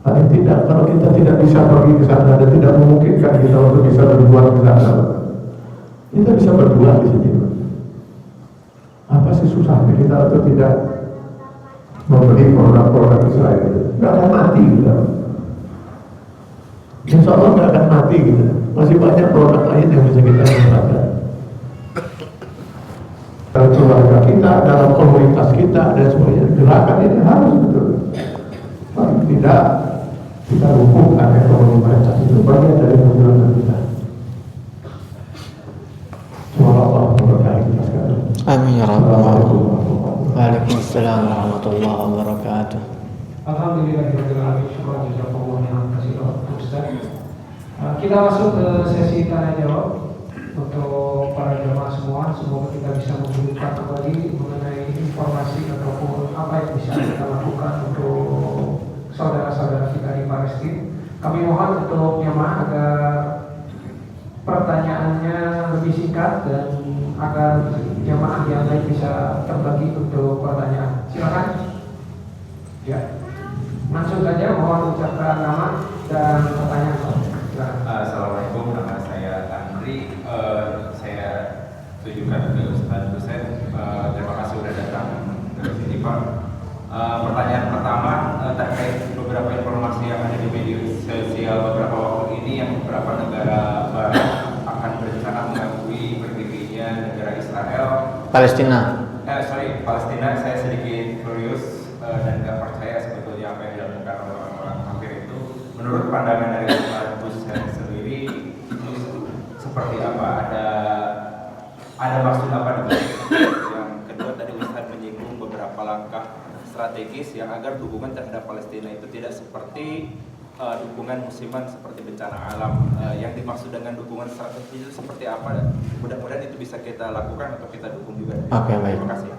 Paling tidak kalau kita tidak bisa pergi ke sana dan tidak memungkinkan kita untuk bisa berbuat ke sana, kita bisa berbuat di sini. Apa sih susahnya kita atau tidak membeli produk-produk Israel? Nggak akan mati kita. Insya Allah nggak akan mati kita. Masih banyak produk lain yang bisa kita gunakan. Dalam keluarga kita, dalam komunitas kita dan semuanya, gerakan ini harus betul. Paling tidak kita hubungkan ekonomi mereka itu bagian dari perjuangan kita. Semoga Allah memberkahi kita sekalian. Amin ya rabbal alamin. Waalaikumsalam warahmatullahi wabarakatuh. Alhamdulillahirrahmanirrahim. Syukur jazakallahu khairan katsiran Ustaz. Kita masuk ke sesi tanya jawab untuk para jemaah semua. Semoga kita bisa membuka kembali mengenai informasi ataupun apa yang bisa kita lakukan untuk saudara-saudara kita di Palestina. Kami mohon untuk jemaah agar pertanyaannya lebih singkat dan agar jemaah yang lain bisa terbagi untuk pertanyaan. Silakan. Ya. Langsung saja mohon ucapkan nama dan pertanyaan. Assalamualaikum, nama saya Andri. Saya tujukan ke Ustaz Husein. Terima kasih sudah datang ke sini, Pak. Pertanyaan pertama terkait beberapa informasi yang ada di media sosial beberapa waktu ini yang beberapa negara barat akan berencana mengakui berdirinya negara Israel. Palestina. Palestina. Saya sedikit curious dan nggak percaya sebetulnya apa yang dilakukan oleh orang-orang kafir itu. Menurut pandangan dari Ustaz Husein sendiri itu seperti apa? Ada maksud apa dengan itu? Yang kedua tadi Ustaz menyinggung beberapa langkah strategis yang agar hubungan terhadap Palestina itu tidak seperti dukungan musiman seperti bencana alam. Yang dimaksud dengan dukungan strategis itu seperti apa? Mudah-mudahan itu bisa kita lakukan atau kita dukung juga. Oke, baik. Terima kasih.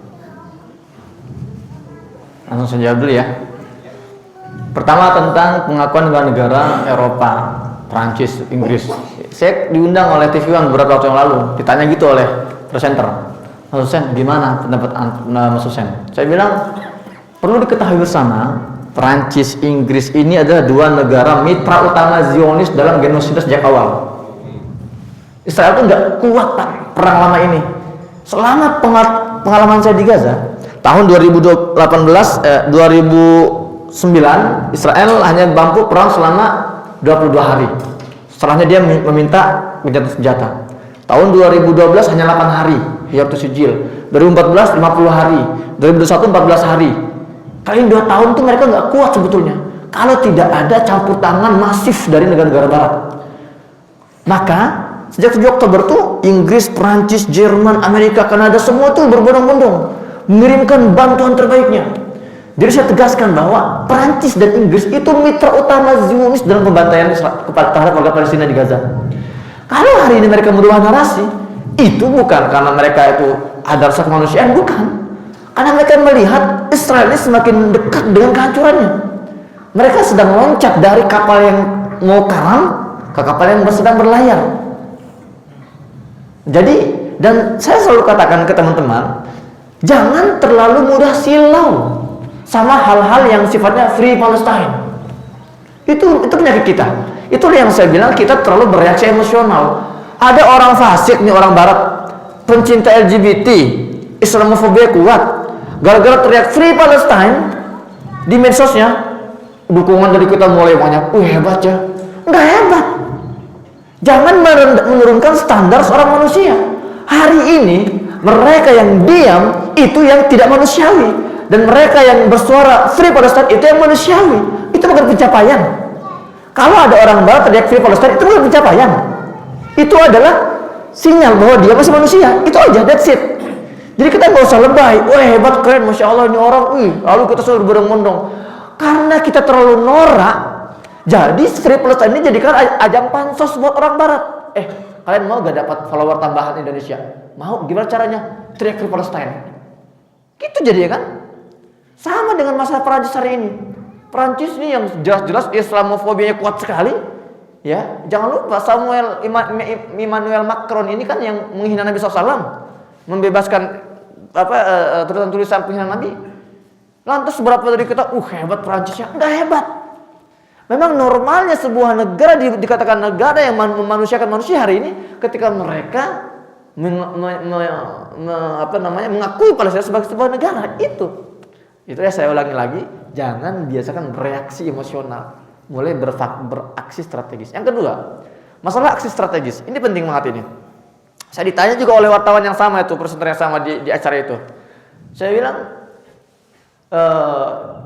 Langsung saya jawab dulu ya. Pertama tentang pengakuan negara-negara Eropa, Prancis, Inggris. Saya diundang oleh TV One beberapa waktu yang lalu, ditanya gitu oleh presenter, Mas Husein, gimana pendapat Mas Husein? Saya bilang, perlu diketahui bersama, Prancis, Inggris ini adalah dua negara mitra utama Zionis dalam genosida sejak awal. Israel itu nggak kuat Pak, perang lama ini. Selama pengalaman saya di Gaza, tahun 2009 Israel hanya mampu perang selama 22 hari. Setelahnya dia meminta gencatan senjata. Tahun 2012 hanya 8 hari, yaitu sijil. 2014 50 hari, 2021 14 hari. Kali 2 tahun tuh mereka nggak kuat sebetulnya. Kalau tidak ada campur tangan masif dari negara-negara barat. Maka sejak 7 Oktober tuh Inggris, Prancis, Jerman, Amerika, Kanada semua tuh berbondong-bondong mengirimkan bantuan terbaiknya. Jadi saya tegaskan bahwa Prancis dan Inggris itu mitra utama Zionis dalam pembantaian terhadap warga Palestina di Gaza. Kalau hari ini mereka merubah narasi, itu bukan karena mereka itu ada rasa kemanusiaan, bukan. Karena mereka melihat Israel ini semakin dekat dengan kehancurannya. Mereka sedang loncat dari kapal yang mau karam ke kapal yang sedang berlayar. Jadi, dan saya selalu katakan ke teman-teman, jangan terlalu mudah silau sama hal-hal yang sifatnya Free Palestine. Itu penyakit kita. Itulah yang saya bilang, kita terlalu bereaksi emosional. Ada orang fasik nih, orang barat, pencinta LGBT, Islamofobia kuat, gara-gara teriak Free Palestine di medsosnya, dukungan dari kita mulai banyak. Hebat ya. Enggak hebat. Jangan menurunkan standar seorang manusia. Hari ini mereka yang diam itu yang tidak manusiawi, dan mereka yang bersuara Free Palestine itu yang manusiawi. Itu bukan pencapaian. Kalau ada orang barat teriak Free Palestine, itu bukan pencapaian. Itu adalah sinyal bahwa dia masih manusia. Itu aja, that's it. Jadi kita nggak usah lebay. Wah hebat, keren, masya Allah ini orang. Lalu kita selalu berbondong-bondong. Karena kita terlalu norak, jadi Free Palestine ini jadikan ajang pansos buat orang barat. Kalian mau gak dapat follower tambahan Indonesia? Mau? Gimana caranya? Teriak Free Palestine. Gitu jadi ya kan? Sama dengan masalah Perancis hari ini. Perancis ini yang jelas-jelas Islamofobianya kuat sekali. Ya, jangan lupa Emmanuel Macron ini kan yang menghina Nabi SAW, membebaskan tulisan-tulisan penghinaan Nabi. Lantas berapa dari kita, hebat Perancisnya? Enggak hebat. Memang normalnya sebuah negara dikatakan negara yang memanusiakan manusia hari ini ketika mereka mengakui Palestina sebagai sebuah negara. Itu ya, saya ulangi lagi, jangan biasakan bereaksi emosional, mulai beraksi strategis. Yang kedua, masalah aksi strategis ini penting banget ini. Saya ditanya juga oleh wartawan yang sama itu, presenter yang sama di acara itu. Saya bilang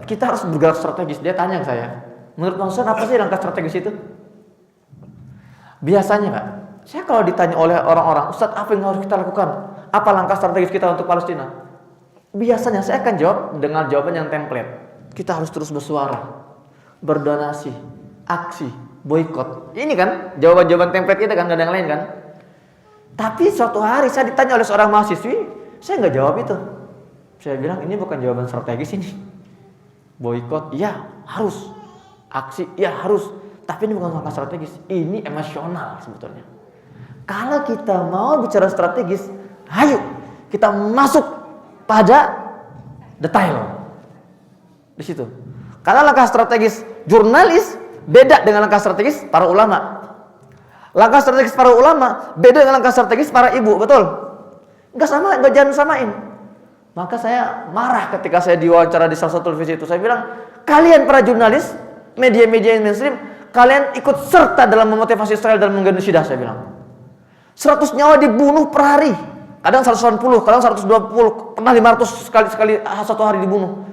kita harus bergerak strategis. Dia tanya ke saya, menurut Bang Ustaz apa sih langkah strategis itu? Biasanya Pak, saya kalau ditanya oleh orang-orang, Ustaz apa yang harus kita lakukan? Apa langkah strategis kita untuk Palestina? Biasanya saya akan jawab dengan jawaban yang template. Kita harus terus bersuara, berdonasi, aksi, boikot. Ini kan jawaban-jawaban template kita kan, gak ada yang lain kan. Tapi suatu hari saya ditanya oleh seorang mahasiswi, saya nggak jawab itu. Saya bilang ini bukan jawaban strategis ini. Boikot, iya harus. Aksi, iya harus. Tapi ini bukan langkah strategis. Ini emosional sebetulnya. Kalau kita mau bicara strategis, ayo kita masuk pada detail di situ. Karena langkah strategis jurnalis beda dengan langkah strategis para ulama. Langkah strategis para ulama beda dengan langkah strategis para ibu, betul? Enggak jangan samain. Maka saya marah ketika saya diwawancara di salah satu televisi itu. Saya bilang, kalian para jurnalis, media-media mainstream, kalian ikut serta dalam memotivasi Israel dan menggenosidah, saya bilang. 100 nyawa dibunuh per hari. Kadang 180, kadang 120, pernah 500 sekali satu hari dibunuh.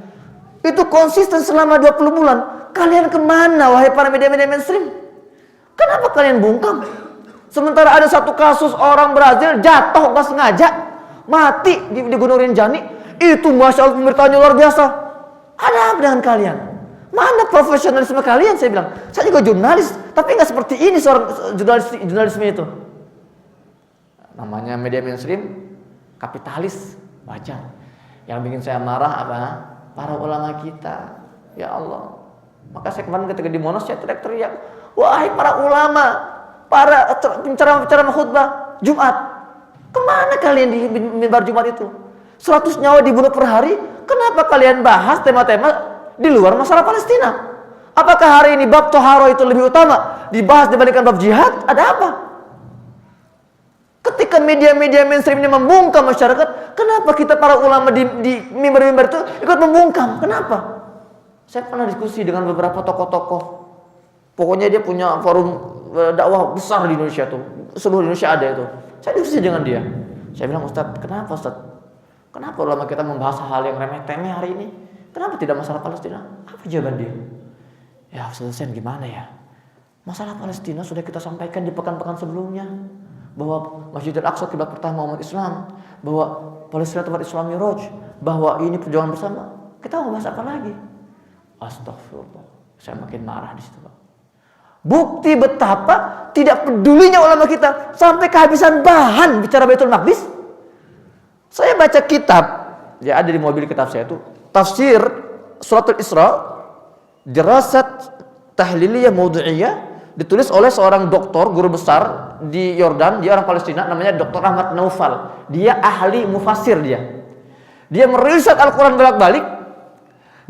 Itu konsisten selama 20 bulan. Kalian kemana wahai para media-media mainstream? Kenapa kalian bungkam? Sementara ada satu kasus orang Brazil jatuh nggak sengaja, mati di Gunung Rinjani. Itu masya Allah pemberitaannya luar biasa. Ada apa dengan kalian? Mana profesionalisme kalian? Saya bilang, saya juga jurnalis, tapi nggak seperti ini seorang jurnalisme itu. Namanya media mainstream, kapitalis, wajar. Yang bikin saya marah apa? Para ulama kita, ya Allah. Maka saya kemarin ketika di Monas saya teriak-teriak, wahai para ulama, para penceramah khutbah Jumat, kemana kalian di mimbar Jumat itu? 100 nyawa dibunuh per hari, kenapa kalian bahas tema-tema di luar masalah Palestina? Apakah hari ini bab Toharo itu lebih utama dibahas dibandingkan bab jihad? Ada apa? Ketika media-media mainstream ini membungkam masyarakat, kenapa kita para ulama di mimbar-mimbar itu ikut membungkam? Kenapa? Saya pernah diskusi dengan beberapa tokoh-tokoh. Pokoknya dia punya forum dakwah besar di Indonesia tuh. Seluruh Indonesia ada itu. Saya diskusi dengan dia. Saya bilang, Ustadz, kenapa Ustadz? Kenapa ulama kita membahas hal yang remeh-temeh hari ini? Kenapa tidak masalah Palestina? Apa jawaban dia? Ya Ustadz Hussein, gimana ya? Masalah Palestina sudah kita sampaikan di pekan-pekan sebelumnya. Bahwa Masjidil Aqsa kiblat pertama umat Islam. Bahwa Palestina tempat Islam Miraj. Bahwa ini perjuangan bersama. Kita mau bahas apa lagi? Astagfirullah. Saya makin marah di situ, Pak. Bukti betapa tidak pedulinya ulama kita sampai kehabisan bahan bicara Baitul Maqdis. Saya baca kitab, ya ada di mobil kitab saya itu, tafsir Suratul Isra, dirasat tahliliyah maudu'iyah ditulis oleh seorang doktor guru besar di Yordan, dia orang Palestina, namanya Dr. Ahmad Naufal. Dia ahli mufasir dia. Dia meriset Al-Quran bolak-balik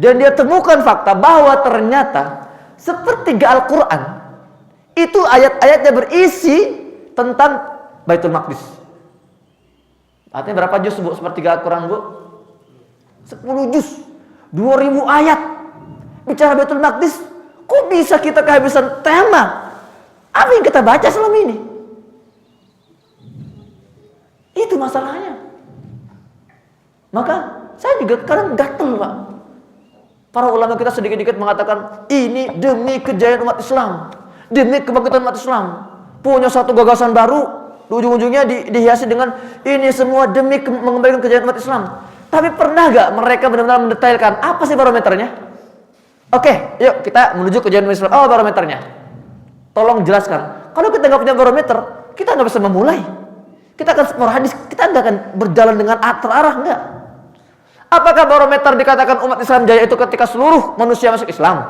dan dia temukan fakta bahwa ternyata sepertiga Al-Quran itu ayat-ayatnya berisi tentang Baitul Maqdis. Artinya berapa juz, Bu? Sepertiga Al-Quran, Bu? 10 juz. 2000 ayat. Bicara Baitul Maqdis, kok bisa kita kehabisan tema? Apa yang kita baca selama ini? Itu masalahnya. Maka saya juga kadang gatel, Pak. Para ulama kita sedikit-sedikit mengatakan ini demi kejayaan umat Islam, demi kebangkitan umat Islam. Punya satu gagasan baru, ujung-ujungnya dihiasi dengan ini semua demi mengembalikan kejayaan umat Islam. Tapi pernah gak mereka benar-benar mendetailkan apa sih barometernya? Oke, yuk kita menuju kejayaan umat Islam. Oh, barometernya. Tolong jelaskan. Kalau kita nggak punya barometer, kita nggak bisa memulai. Kita akan sporadis, kita nggak akan berjalan dengan terarah, enggak. Apakah barometer dikatakan umat Islam jaya itu ketika seluruh manusia masuk Islam?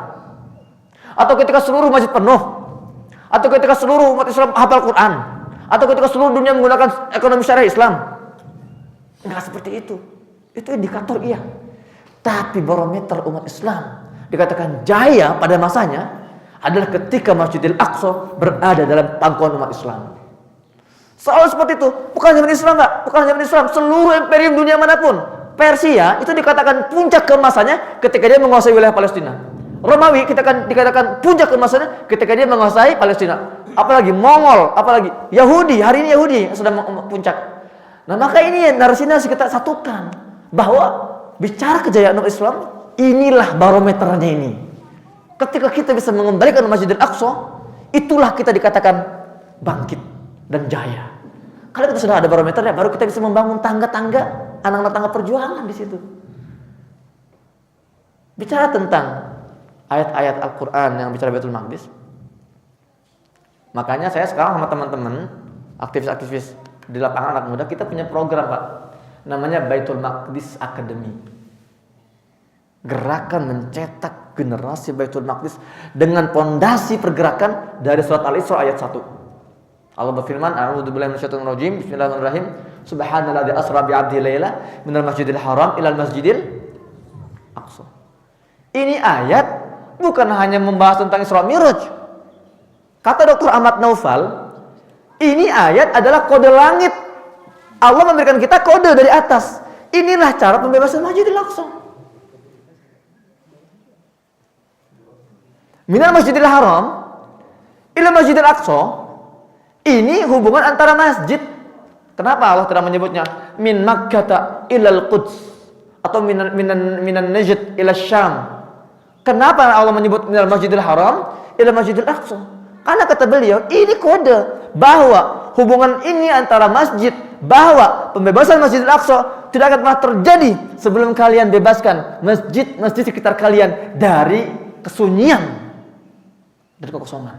Atau ketika seluruh masjid penuh? Atau ketika seluruh umat Islam hafal Quran? Atau ketika seluruh dunia menggunakan ekonomi syariah Islam? Enggak seperti itu. Itu indikator iya. Tapi barometer umat Islam dikatakan jaya pada masanya adalah ketika Masjidil Aqsa berada dalam pangkuan umat Islam. Soal seperti itu, bukan zaman Islam, Pak. Bukan zaman Islam, seluruh imperium dunia manapun. Persia itu dikatakan puncak keemasannya ketika dia menguasai wilayah Palestina. Romawi dikatakan puncak keemasannya ketika dia menguasai Palestina. Apalagi Mongol, apalagi Yahudi, hari ini Yahudi sedang puncak. Nah, maka ini narasi-narasi kita satukan bahwa bicara kejayaan umat Islam, inilah barometernya ini. Ketika kita bisa mengembalikan Masjidil Aqsa, itulah kita dikatakan bangkit dan jaya. Kalau kita sudah ada barometernya, baru kita bisa membangun tangga-tangga, anak-anak tangga perjuangan di situ. Bicara tentang ayat-ayat Al-Quran yang bicara Baitul Maqdis, makanya saya sekarang sama teman-teman aktivis-aktivis di lapangan anak muda, kita punya program, Pak, namanya Baitul Maqdis Academy. Gerakan mencetak generasi Baitul Maqdis dengan pondasi pergerakan dari surat Al-Isra ayat 1. Allah berfirman, a'udzubillahi minasyaitonir rajim, bismillahirrahmanirrahim, subhanalladzi asra bi'abdihi laila minal masjidil haram ilal masjidil aqsa. Ini ayat bukan hanya membahas tentang Isra Mi'raj. Kata Dr. Ahmad Naufal, ini ayat adalah kode langit. Allah memberikan kita kode dari atas. Inilah cara pembebasan Masjidil Aqsa. Minal masjidil haram ila masjidil aqsa. Ini hubungan antara masjid. Kenapa Allah tidak menyebutnya min Makkah ilal Quds atau minan Najd ila Syam? Kenapa Allah menyebut minal masjidil haram ila masjidil aqsa? Karena kata beliau, ini kode bahwa hubungan ini antara masjid, bahwa pembebasan Masjidil Aqsa tidak akan pernah terjadi sebelum kalian bebaskan masjid sekitar kalian dari kesunyian, dari kekosongan.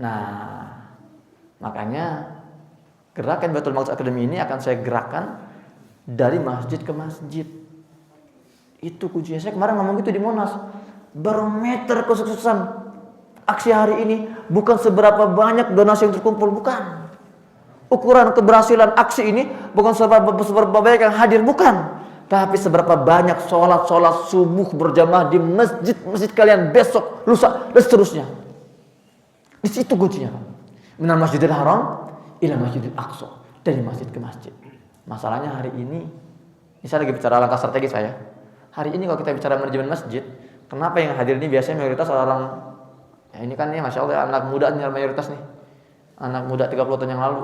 Nah, makanya gerakan Baitul Maqdis Academy ini akan saya gerakkan dari masjid ke masjid. Itu kuncinya. Saya kemarin ngomong gitu di Monas. Barometer kesuksesan aksi hari ini bukan seberapa banyak donasi yang terkumpul, bukan. Ukuran keberhasilan aksi ini bukan seberapa banyak yang hadir, bukan. Tapi seberapa banyak sholat subuh berjamaah di masjid kalian besok, lusa, dan seterusnya. Di situ kuncinya. Minal masjidil haram ila masjidil aqsa, dari masjid ke masjid. Masalahnya hari ini saya lagi bicara langkah strategi saya. Hari ini kalau kita bicara manajemen masjid, kenapa yang hadir ini biasanya mayoritas orang, ya ini kan nih Masya Allah anak muda nih mayoritas nih. Anak muda 30 tahun yang lalu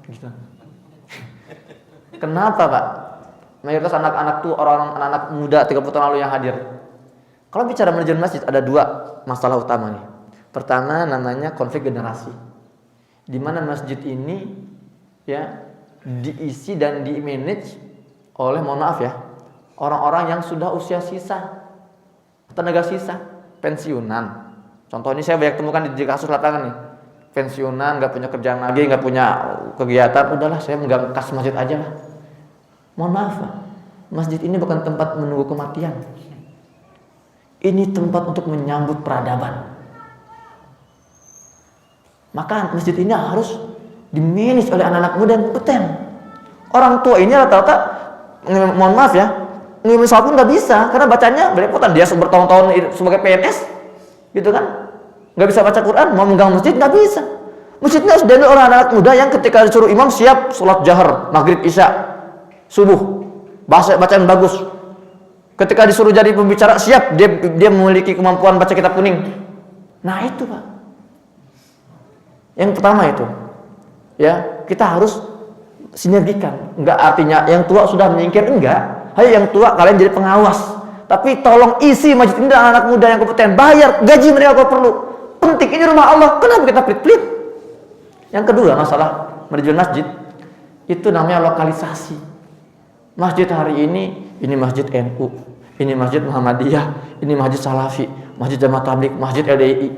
gitu. Kenapa, Pak? Mayoritas anak-anak tuh orang anak muda 30 tahun lalu yang hadir. Kalau bicara manajemen masjid ada dua masalah utama nih. Pertama namanya konflik generasi. Di mana masjid ini ya diisi dan di-manage oleh, mohon maaf ya, orang-orang yang sudah usia sisa, tenaga sisa, pensiunan. Contoh ini saya banyak temukan di kasus lapangan nih. Pensiunan, nggak punya kerjaan lagi, nggak punya kegiatan, udahlah saya megang kas masjid aja lah. Mohon maaf, Pak, masjid ini bukan tempat menunggu kematian. Ini tempat untuk menyambut peradaban. Maka masjid ini harus dimanage oleh anak-anak muda yang kompeten. Orang tua ini rata-rata, mohon maaf ya, ngirim salat pun nggak bisa karena bacanya belepotan. Dia bertahun-tahun sebagai PNS, gitu kan, nggak bisa baca Quran, mau megang masjid nggak bisa. Masjidnya harus diambil orang anak muda yang ketika disuruh imam siap sholat jahar, maghrib, isya, subuh, bacaan bagus. Ketika disuruh jadi pembicara siap, dia memiliki kemampuan baca kitab kuning. Nah itu Pak, yang pertama itu, ya kita harus sinergikan. Enggak artinya yang tua sudah menyingkir, enggak. Hai yang tua kalian jadi pengawas. Tapi tolong isi masjid ini dengan anak muda yang kompeten. Bayar gaji mereka kalau perlu. Penting, ini rumah Allah. Kenapa kita pelit-pelit? Yang kedua, masalah manajemen masjid itu namanya lokalisasi. Masjid hari ini masjid NU, ini masjid Muhammadiyah, ini masjid Salafi, masjid Jamaah Tabligh, masjid LDI.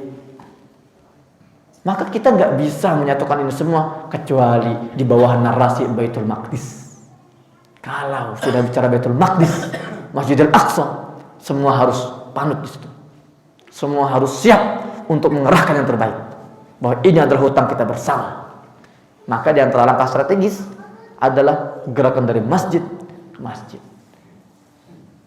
Maka kita nggak bisa menyatukan ini semua kecuali di bawah narasi Baitul Maqdis. Kalau sudah bicara Baitul Maqdis, Masjidil Aqsa, semua harus panut di situ. Semua harus siap untuk mengerahkan yang terbaik. Bahwa ini adalah hutang kita bersama. Maka di antara langkah strategis adalah gerakan dari masjid ke masjid.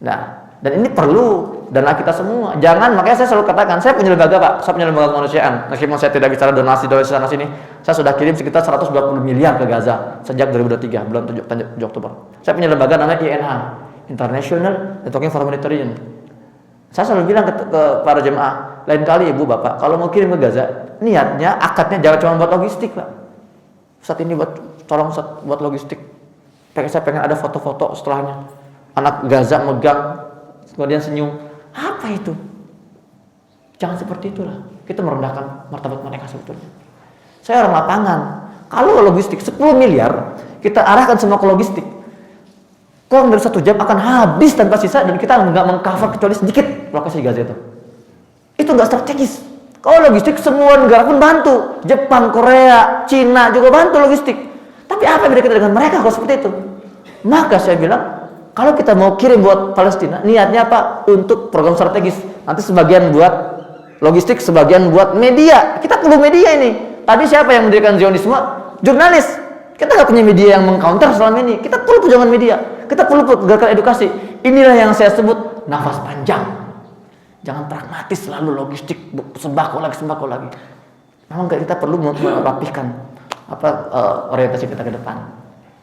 Nah, dan ini perlu dana kita semua. Jangan, makanya saya selalu katakan, saya punya lembaga Pak, saya punya lembaga kemanusiaan. Meskipun saya tidak bicara donasi sana sini, saya sudah kirim sekitar 120 miliar ke Gaza sejak 2023, bulan 7 Oktober. Saya punya lembaga namanya INH, International Networking for Humanitarian. Saya selalu bilang ke para jemaah, lain kali ibu bapak, kalau mau kirim ke Gaza, niatnya, akadnya jangan cuma buat logistik Pak. Saat ini tolong buat logistik. Saya pengen ada foto-foto setelahnya. Anak Gaza megang, kemudian senyum. Apa itu? Jangan seperti itulah. Kita merendahkan martabat mereka sebetulnya. Saya orang lapangan. Kalau logistik 10 miliar, kita arahkan semua ke logistik. Kurang dari 1 jam akan habis tanpa sisa dan kita nggak mengcover kecuali sedikit lokasi Gaza itu. Itu nggak strategis. Kalau logistik semua negara pun bantu. Jepang, Korea, Cina juga bantu logistik. Tapi apa beda kita dengan mereka kalau seperti itu? Maka saya bilang, kalau kita mau kirim buat Palestina, niatnya apa? Untuk program strategis. Nanti sebagian buat logistik, sebagian buat media. Kita perlu media ini. Tadi siapa yang mendirikan Zionisme? Jurnalis. Kita nggak punya media yang mengcounter selama ini. Kita perlu perjuangan media. Kita perlu gerakan edukasi. Inilah yang saya sebut nafas panjang. Jangan pragmatis selalu logistik, sembako lagi. Memang kita perlu merapihkan orientasi kita ke depan.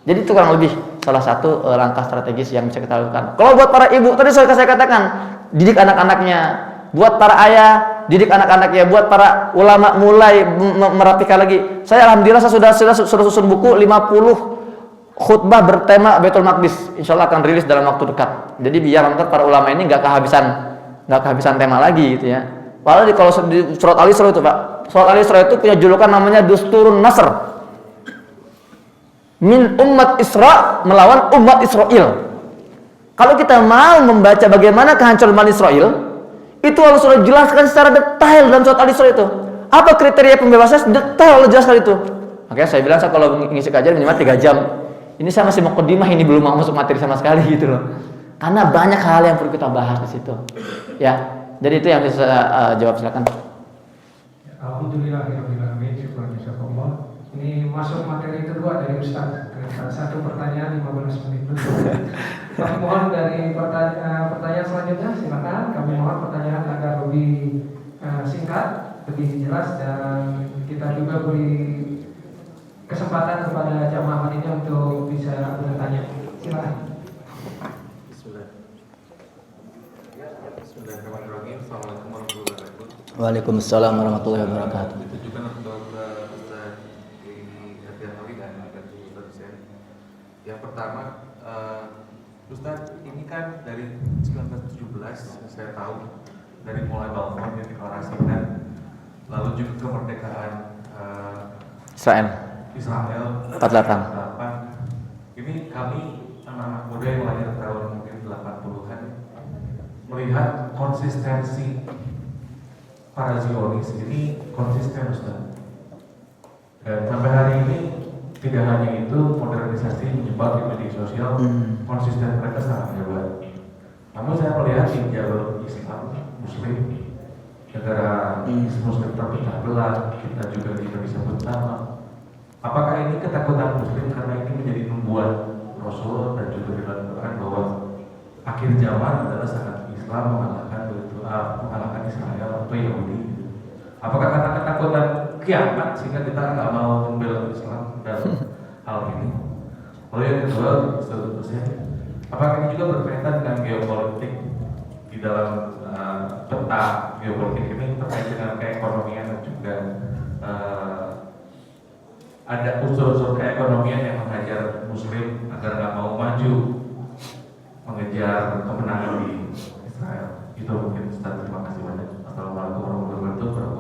Jadi itu kurang lebih salah satu langkah strategis yang bisa kita lakukan. Kalau buat para ibu, tadi saya katakan, didik anak-anaknya. Buat para ayah, didik anak-anaknya. Buat para ulama, mulai merapikan lagi. Saya alhamdulillah saya sudah susun buku 50 khutbah bertema Baitul Maqdis. Insya Allah akan rilis dalam waktu dekat. Jadi biar nanti para ulama ini nggak kehabisan tema lagi gitu ya. Padahal kalau di surat Al-Isra itu Pak, surat Al-Isra itu punya julukan namanya Dusturun Nasr. Min umat Isra melawan umat Israel. Kalau kita mau membaca bagaimana kehancuran Bani Israel, itu Allah sudah jelaskan secara detail dalam surat Al-Isra itu. Apa kriteria pembebasan? Detail Allah jelaskan itu. Makanya saya bilang, saya kalau ngisi kajian minimal 3 jam. Ini saya masih mau mukadimah, ini belum mau masuk materi sama sekali gitu loh. Karena banyak hal yang perlu kita bahas di situ. Ya, jadi itu yang bisa saya jawab, silakan. Alhamdulillahirobbilalamin, syukur jazakallah. Ini masuk materi kedua dari Ustaz. Satu pertanyaan 15 menit. Kami mohon dari pertanyaan selanjutnya, silakan. Kami mohon pertanyaan agar lebih singkat, lebih jelas, dan kita juga beri kesempatan kepada jamaah ini untuk bisa bertanya. Silakan. Bismillahirrahmanirrahim. Assalamualaikum warahmatullahi wabarakatuh. Waalaikumsalam warahmatullahi wabarakatuh. Ditujukan untuk Ustaz Hadianawi dan Ustaz Hussein. Yang pertama, Ustaz, ini kan dari 1917 saya tahu, dari mulai Balfour yang deklarasikan, lalu juga kemerdekaan Israel 48. Ini kami anak-anak muda yang lahir tahun mungkin 80-an melihat konsistensi para Zionis ini konsisten, Ustaz. Dan sampai hari ini tidak hanya itu, modernisasi menyebar di media sosial, konsisten mereka sangat hebat. Namun saya melihat di jalur Islam, Muslim, negara Muslim terpecah belah, kita juga tidak bisa bersama. Apakah ini ketakutan Muslim karena ini menjadi membuat Rasul dan juga di dalam Quran bahwa akhir zaman adalah saat Islam mengalahkan Israel atau Yahudi? Apakah karena ketakutan kiamat sehingga kita nggak mau membela Islam dalam hal ini? Lalu yang kedua, seterusnya, apakah ini juga berkaitan dengan geopolitik di dalam peta geopolitik ini terkait dengan keekonomian dan juga ada unsur-unsur keekonomian yang menghajar Muslim agar nggak mau maju mengejar kemenangan di Israel? Itu mungkin Ustaz. Terima kasih banyak. Assalamualaikum warahmatullahi wabarakatuh.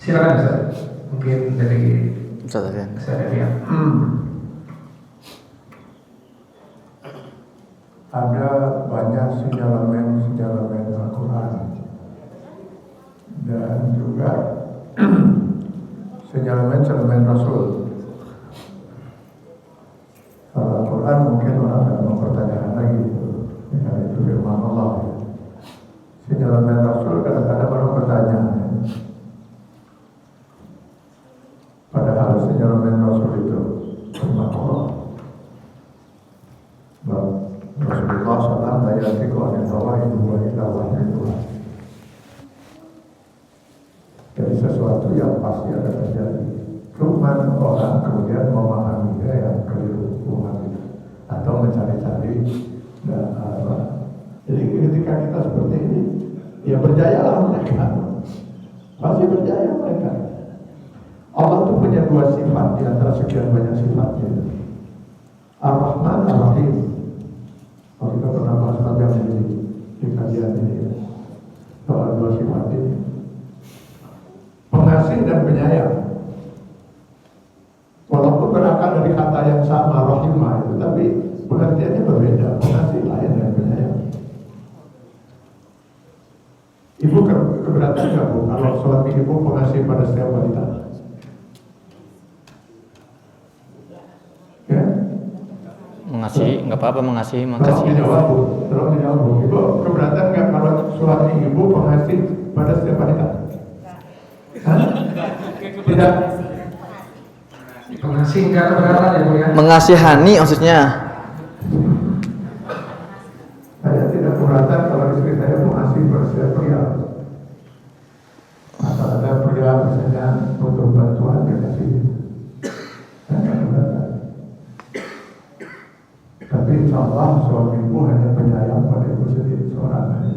Silakan Ustaz. Mungkin dari Ustaz Afian. Ustaz Afian. Ada banyak sinyalemen Al-Quran dan juga sinyalemen Rasul. Kalau Al-Quran mungkin orang akan mempertanyakan lagi, ya, itu firman Allah. Sinyalemen Rasul kadang-kadang orang bertanya, padahal sinyalemen Rasul itu firman Allah. Rasulullah SAW bayatiku anil hawa in huwa illa wahyun yuha. Jadi sesuatu yang pasti akan terjadi. Cuman orang kemudian memahaminya yang keliru atau mencari-cari dan jadi ketika kita seperti ini, ya berjayalah mereka. Pasti berjaya mereka. Allah itu punya dua sifat di antara sekian banyak sifatnya. Ar-Rahman, Ar-Rahim. Kalau kita pernah bahas panjang di kajian ini soal dua sifat ini, pengasih dan penyayang. Walaupun berasal dari kata yang sama, rahimah itu, tapi pengertiannya berbeda. Pengasih lain dan penyayang. Ibu keberatan nggak Bu kalau suami ibu pengasih pada setiap wanita? Ya? Mengasihi, nggak apa-apa mengasihi, Tolong makasih. dijawab Bu, tolong dijawab Bu. Ibu keberatan nggak kalau suami ibu pengasih pada setiap wanita? Hah? Tidak. Pengasih enggak keberatan ya Bu ya? Mengasihani maksudnya. Saya tidak keberatan kalau istri saya mengasih pada setiap pria. Asal ada pria misalnya butuh bantuan dia kasih. Saya tidak keberatan. Tapi insya Allah suamiku hanya penyayang pada ibu sendiri seorang aja.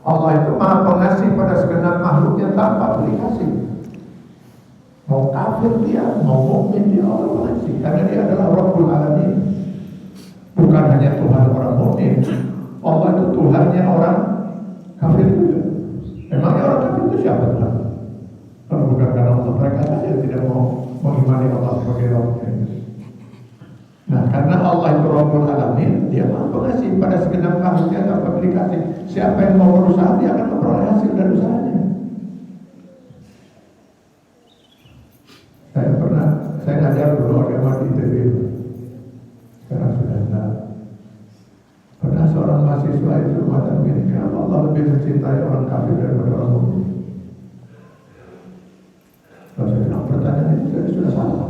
Allah itu maha pengasih pada segenap makhluknya tanpa beri kasih. Mau kafir dia, mau mukmin dia, Allah pengasih. Karena dia adalah Rabbul Alamin. Bukan hanya Tuhan orang mukmin. Allah itu Tuhannya orang kafir juga. Memangnya orang kafir itu siapa Tuhan? Kalau bukan karena Allah, mereka saja tidak mau mengimani Allah sebagai Rabbnya. Nah, karena Allah itu Rabbul Alamin, dia maha pengasih pada segenap makhluknya tanpa beri kasih. Siapa yang mau berusaha, dia akan memperoleh hasil dari usahanya. Saya ngajar dulu agama di ITB. Sekarang sudah enggak. Pernah seorang mahasiswa itu mengatakan begini, kenapa Allah lebih mencintai orang kafir daripada orang mukmin? Kalau saya bilang pertanyaan itu sudah salah.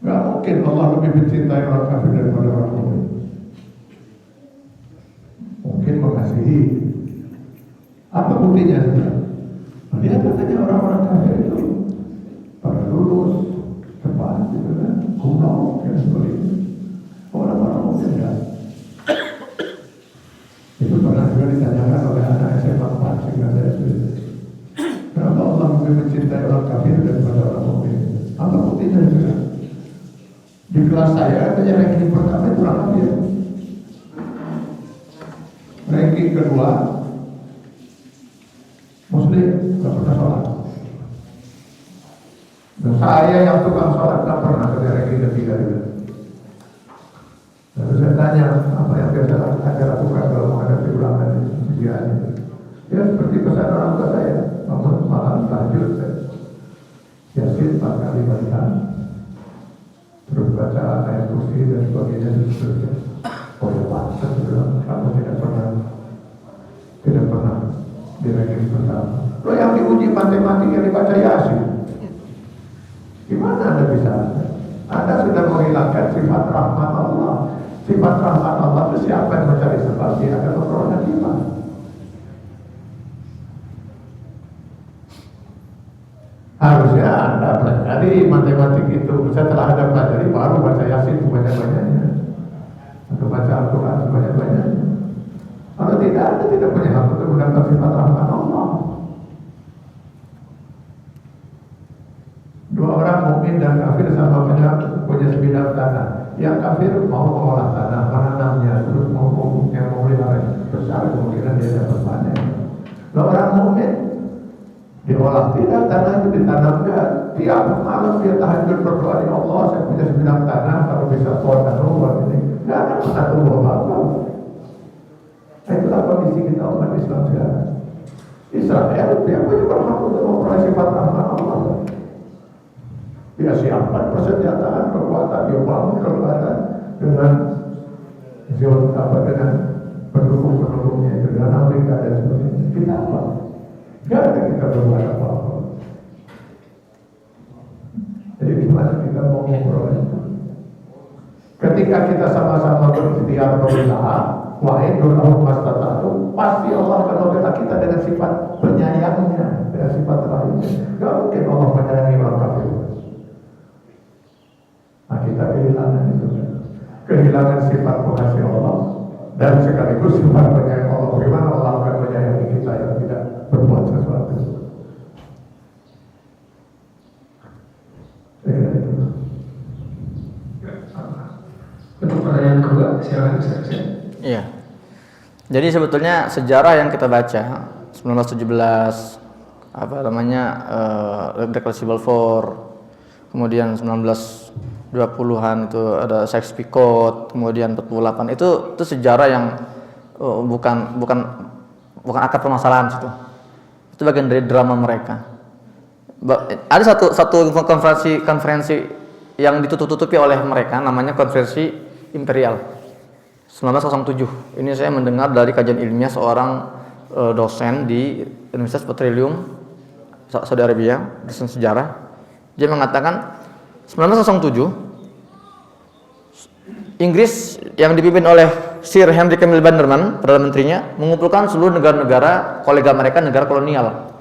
Gak mungkin Allah lebih mencintai orang kafir daripada orang mukmin. Mungkin mengasihi. Apa buktinya? Lihat katanya orang-orang kafir itu pada lulus, cepat, gitu kan, kuno, dan sebagainya. Orang-orang mukmin ya. Itu pernah juga ditanyakan oleh anak SMA 4 sehingga saya sudah. Kenapa Allah lebih mencintai orang kafir daripada orang mukmin? Apa buktinya juga? Di kelas saya ada ranking pertama itu orang kafir. Ranking kedua Muslim, gak pernah sholat. Dan saya yang tukang sholat gak pernah ke ranking ketiga juga. Lalu saya tanya, apa yang biasa Anda lakukan kalau menghadapi ulangan ini? Ya seperti pesan orang tua saya, malam tahajud Yasin 4 kali bacaan, terus baca ayat kursi dan sebagainya dan seterusnya. Oh ya Pak, saya bilang kamu tidak pernah di ranking pertama. Lo yang diuji matematika dibaca Yasin. Gimana Anda bisa? Anda sudah menghilangkan sifat rahmat Allah. Sifat rahmat Allah itu siapa yang mencari sebab dia akan memperoleh iman. Harusnya Anda pelajari matematik itu. Setelah Anda pelajari baru baca Yasin sebanyak-banyaknya, atau baca Al-Quran sebanyak-banyaknya. Kalau tidak, Anda tidak punya hak untuk mendapat sifat rahmat Allah. Dua orang mukmin dan kafir sama punya sebidang tanah. Yang kafir mau mengolah tanah, menanamnya, terus mau melihara, besar kemungkinan dia dapat panen. Dua orang mukmin diolah tidak, tanah itu ditanamkan. Tiap malam dia tahajud berdoa, ya Allah, saya punya sebidang tanah, kalau bisa pohon dan rumput ini, nggak ada pernah tumbuh apa-apa. Itulah kondisi kita umat Islam sekarang. Israel dia punya berhak untuk memperoleh sifat rahmat Allah. Dia siapkan persenjataan, kekuatan, dia bangun kekuatan dengan dengan pendukung-pendukungnya itu, dengan Amerika dan sebagainya. Kita apa? Gak ada kita berbuat apa-apa. Jadi gimana kita mau memperoleh itu? Ketika kita sama-sama berikhtiar berusaha, wa'idul lahum mastata'tum, pasti Allah akan membela kita dengan sifat penyayangnya, dengan sifat rahimnya. Gak mungkin Allah menyayangi orang kafir. Nah, kita kehilangan itu, kehilangan sifat pengasih Allah dan sekaligus sifat penyayang Allah. Bagaimana Allah akan menyayangi kita yang tidak berbuat sesuatu? Untuk pertanyaan kedua, silakan Ustaz. Iya. Jadi sebetulnya sejarah yang kita baca 1917 Great Civil War, kemudian 1920-an itu ada Sykes-Picot, kemudian 48 itu sejarah yang bukan akar permasalahan situ. Itu bagian dari drama mereka. Ada satu konferensi yang ditutup-tutupi oleh mereka, namanya konferensi imperial 1907. Ini saya mendengar dari kajian ilmiah seorang dosen di Universitas Petroleum Saudi Arabia, dosen sejarah. Dia mengatakan 1907 Inggris yang dipimpin oleh Sir Henry Camille Bannerman, Perdana Menterinya, mengumpulkan seluruh negara-negara kolega mereka, negara kolonial.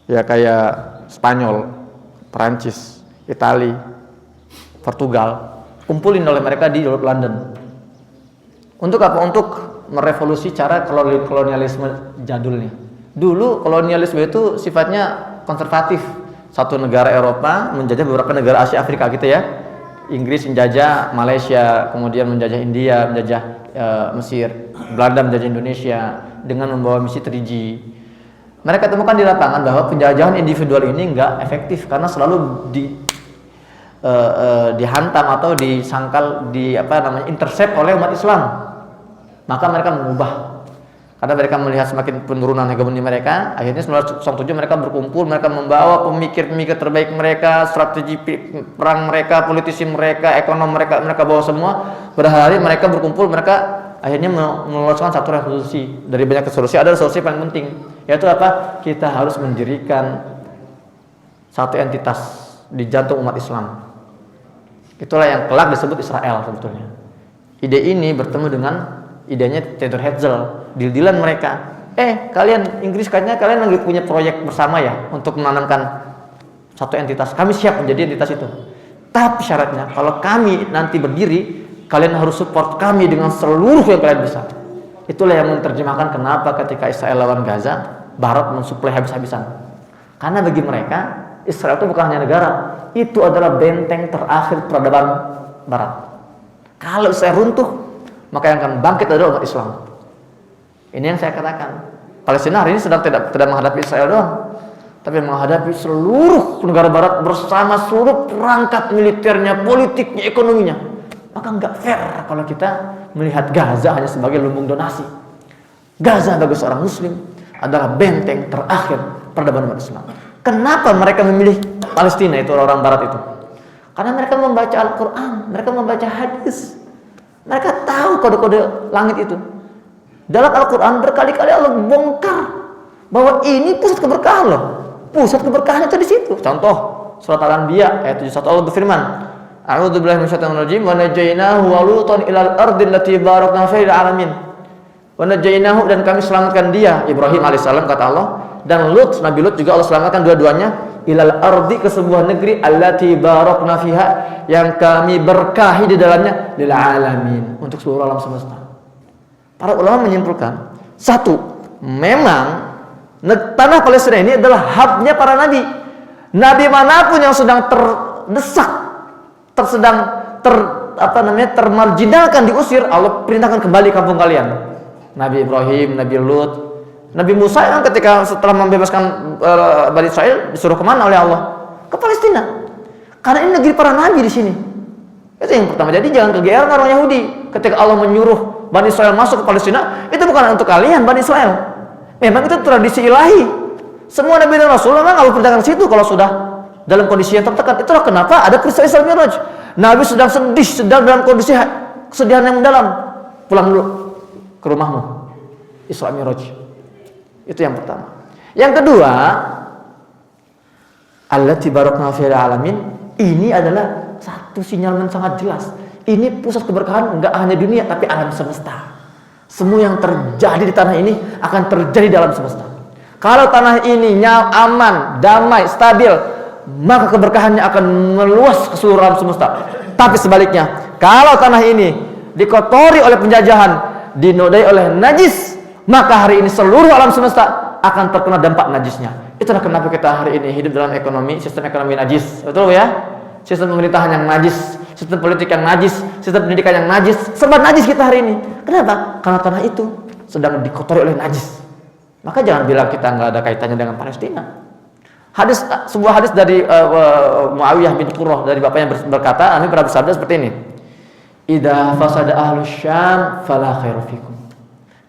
Ya kayak Spanyol, Perancis, Itali, Portugal, kumpulin oleh mereka di London. Untuk apa? Untuk merevolusi cara kolonialisme jadulnya. Dulu kolonialisme itu sifatnya konservatif. Satu negara Eropa menjajah beberapa negara Asia Afrika gitu ya. Inggris menjajah Malaysia, kemudian menjajah India, menjajah Mesir, Belanda menjajah Indonesia dengan membawa misi 3G. Mereka temukan di lapangan bahwa penjajahan individual ini enggak efektif karena selalu dihantam atau disangkal intercept oleh umat Islam. Maka mereka mengubah. Karena mereka melihat semakin penurunan hegemoni mereka, akhirnya 1907 mereka berkumpul, mereka membawa pemikir-pemikir terbaik mereka, strategi perang mereka, politisi mereka, ekonom mereka bawa semua. Pada hari mereka berkumpul, mereka akhirnya meloloskan satu resolusi. Dari banyak resolusi, ada resolusi paling penting, yaitu apa? Kita harus mendirikan satu entitas di jantung umat Islam. Itulah yang kelak disebut Israel sebetulnya. Ide ini bertemu dengan idenya Theodor Herzl, deal-dealan mereka. Kalian Inggris katanya kalian lagi punya proyek bersama ya untuk menanamkan satu entitas. Kami siap menjadi entitas itu. Tapi syaratnya kalau kami nanti berdiri, kalian harus support kami dengan seluruh yang kalian bisa. Itulah yang menerjemahkan kenapa ketika Israel lawan Gaza, Barat mensuplai habis-habisan. Karena bagi mereka Israel itu bukan hanya negara, itu adalah benteng terakhir peradaban Barat. Kalau Israel runtuh, maka yang akan bangkit adalah umat Islam. Ini yang saya katakan. Palestina hari ini sedang tidak menghadapi Israel doang, tapi menghadapi seluruh negara Barat bersama seluruh perangkat militernya, politiknya, ekonominya. Maka nggak fair kalau kita melihat Gaza hanya sebagai lumbung donasi. Gaza bagi seorang Muslim adalah benteng terakhir peradaban umat Islam. Kenapa mereka memilih Palestina itu orang Barat itu? Karena mereka membaca Al-Quran, mereka membaca hadis. Mereka tahu kode-kode langit itu. Dalam Al-Quran berkali-kali Allah bongkar bahwa ini pusat keberkahan loh. Pusat keberkahan itu di situ. Contoh surat Al-Anbiya ayat 71 Allah berfirman, A'udzubillahi minasyaitonir rajim wa najainahu wa lutan ilal ardi allati barakna fiha lil alamin. Wa najainahu, dan kami selamatkan dia, Ibrahim alaihissalam kata Allah, dan Lut, Nabi Lut juga Allah selamatkan dua-duanya, ilal ardi, ke sebuah negeri, allati barakna fiha, yang kami berkahi di dalamnya, lil alamin, untuk seluruh alam semesta. Para ulama menyimpulkan, satu, memang tanah Palestina ini adalah hubnya para nabi. Nabi manapun yang sedang terdesak, termarginalkan, diusir, Allah perintahkan kembali kampung kalian. Nabi Ibrahim, Nabi Lut, Nabi Musa yang ketika setelah membebaskan Bani Israel disuruh kemana oleh Allah? Ke Palestina. Karena ini negeri para nabi di sini. Itu yang pertama. Jadi jangan kegeeran orang Yahudi ketika Allah menyuruh Bani Israel masuk ke Palestina. Itu bukan untuk kalian Bani Israel. Memang itu tradisi ilahi. Semua nabi dan rasul memang Allah perintahkan situ kalau sudah dalam kondisi yang tertekan. Itulah kenapa ada peristiwa Isra Mi'raj. Nabi sedang sedih, sedang dalam kondisi kesedihan yang mendalam. Pulang dulu ke rumahmu. Isra Mi'raj. Itu yang pertama. Yang kedua, allati barakna fil alamin, ini adalah satu sinyal yang sangat jelas. Ini pusat keberkahan enggak hanya dunia tapi alam semesta. Semua yang terjadi di tanah ini akan terjadi di alam semesta. Kalau tanah ini aman, damai, stabil, maka keberkahannya akan meluas ke seluruh alam semesta. Tapi sebaliknya, kalau tanah ini dikotori oleh penjajahan, dinodai oleh najis, maka hari ini seluruh alam semesta akan terkena dampak najisnya. Itulah kenapa kita hari ini hidup dalam sistem ekonomi najis. Betul ya? Sistem pemerintahan yang najis, sistem politik yang najis, sistem pendidikan yang najis, serba najis kita hari ini. Kenapa? Karena tanah itu sedang dikotori oleh najis. Maka jangan bilang kita nggak ada kaitannya dengan Palestina. Sebuah hadis dari Muawiyah bin Qurrah, dari bapaknya berkata, Nabi pernah bersabda seperti ini. Idza fasada ahlus Syam fala khairu fikum.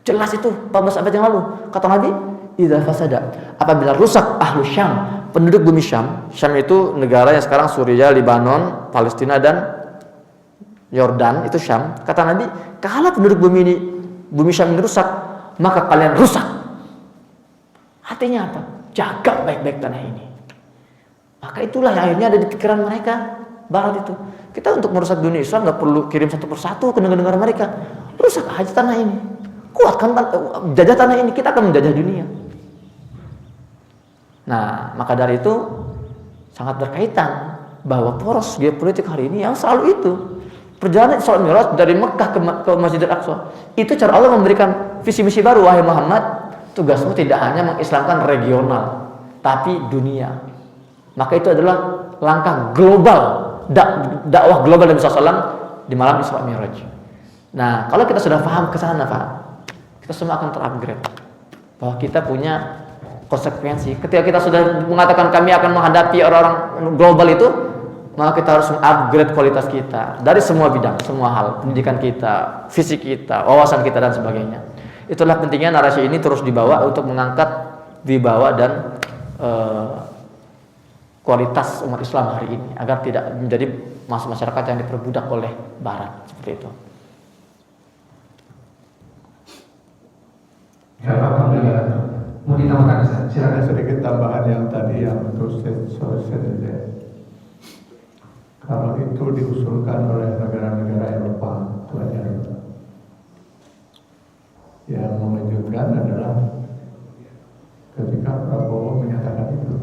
Jelas itu 14 abad yang lalu. Kata Nabi, idza fasada, apabila rusak ahlus Syam, penduduk bumi Syam. Syam itu negara yang sekarang Suriah, Lebanon, Palestina dan Yordan, itu Syam. Kata Nabi, kalau penduduk bumi Syam ini rusak, maka kalian rusak. Artinya apa? Jaga baik-baik tanah ini. Maka itulah yang akhirnya ada di pikiran mereka Barat itu. Kita untuk merusak dunia Islam nggak perlu kirim satu persatu ke negara-negara mereka. Rusak aja tanah ini. Kuatkan jajah tanah ini, kita akan menjajah dunia. Nah, maka dari itu sangat berkaitan bahwa poros geopolitik hari ini yang selalu itu. Perjalanan Isra Mi'raj dari Mekah ke Masjidil Aqsa. Itu cara Allah memberikan visi misi baru. Wahai Muhammad, tugasmu tidak hanya mengislamkan regional, tapi dunia. Maka itu adalah langkah global, dakwah global Nabi SAW di malam Isra Mi'raj. Nah, kalau kita sudah paham ke sana, Pak, kita semua akan terupgrade. Bahwa kita punya konsekuensi. Ketika kita sudah mengatakan kami akan menghadapi orang-orang global itu, maka kita harus mengupgrade kualitas kita dari semua bidang, semua hal, pendidikan kita, fisik kita, wawasan kita dan sebagainya. Itulah pentingnya narasi ini terus dibawa untuk mengangkat wibawa dan kualitas umat Islam hari ini agar tidak menjadi masyarakat yang diperbudak oleh Barat seperti itu. Ya, alhamdulillah. Mau ditambahkan Ustaz? Ada sedikit tambahan yang tadi yang untuk sosialisasi. Kalau itu diusulkan oleh negara-negara Eropa, itu aja. Yang mengejutkan adalah ketika Prabowo menyatakan itu,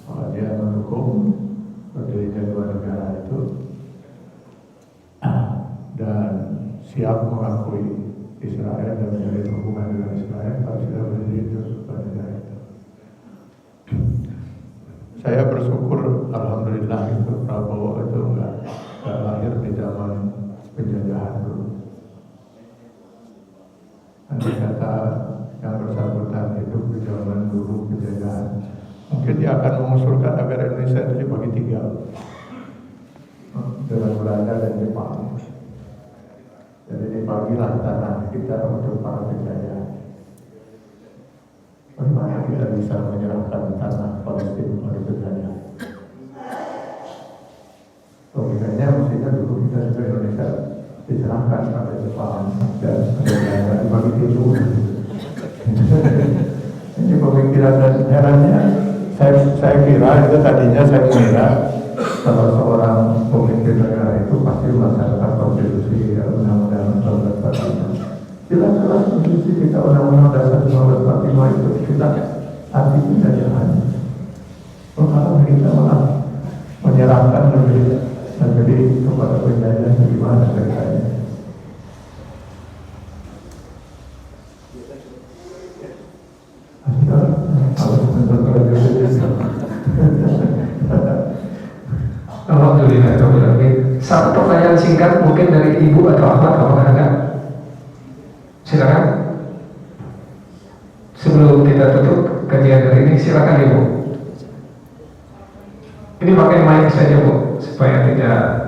bahwa dia mendukung berdirinya dua negara itu dan siap mengakui Israel dan menjalin hubungan dengan Israel kalau sudah berdiri dua negara itu. Saya bersyukur, alhamdulillah, itu Prabowo itu enggak lahir di zaman penjajahan dulu. Andai kata yang bersangkutan hidup di zaman dulu penjajahan, mungkin dia akan mengusulkan agar Indonesia itu dibagi tiga dengan Belanda dan Jepang. Jadi dibagilah tanah kita untuk para penjajah. Bagaimana kita bisa menyerahkan tanah Palestina kepada penjajah? Logikanya mesti Indonesia dulu kita juga Indonesia diserahkan pada Jepang dan dibagi itu. Ini pemikiran dan herannya saya kira itu tadinya saya kira kalau seorang pemimpin negara itu pasti melaksanakan konstitusi undang-undang 1945. Jelas-jelas konstitusi kita undang-undang dasar 1945 itu kita arti penjajahan. Kalau kita malah menyerahkan negeri kepada penjajah bagaimana ceritanya? Alhamdulillah. Satu pertanyaan singkat mungkin dari Ibu atau Ahmad, apakah ada? Silakan. Sebelum kita tutup kajian hari ini, silakan Ibu. Ini pakai mic saja Bu, supaya tidak.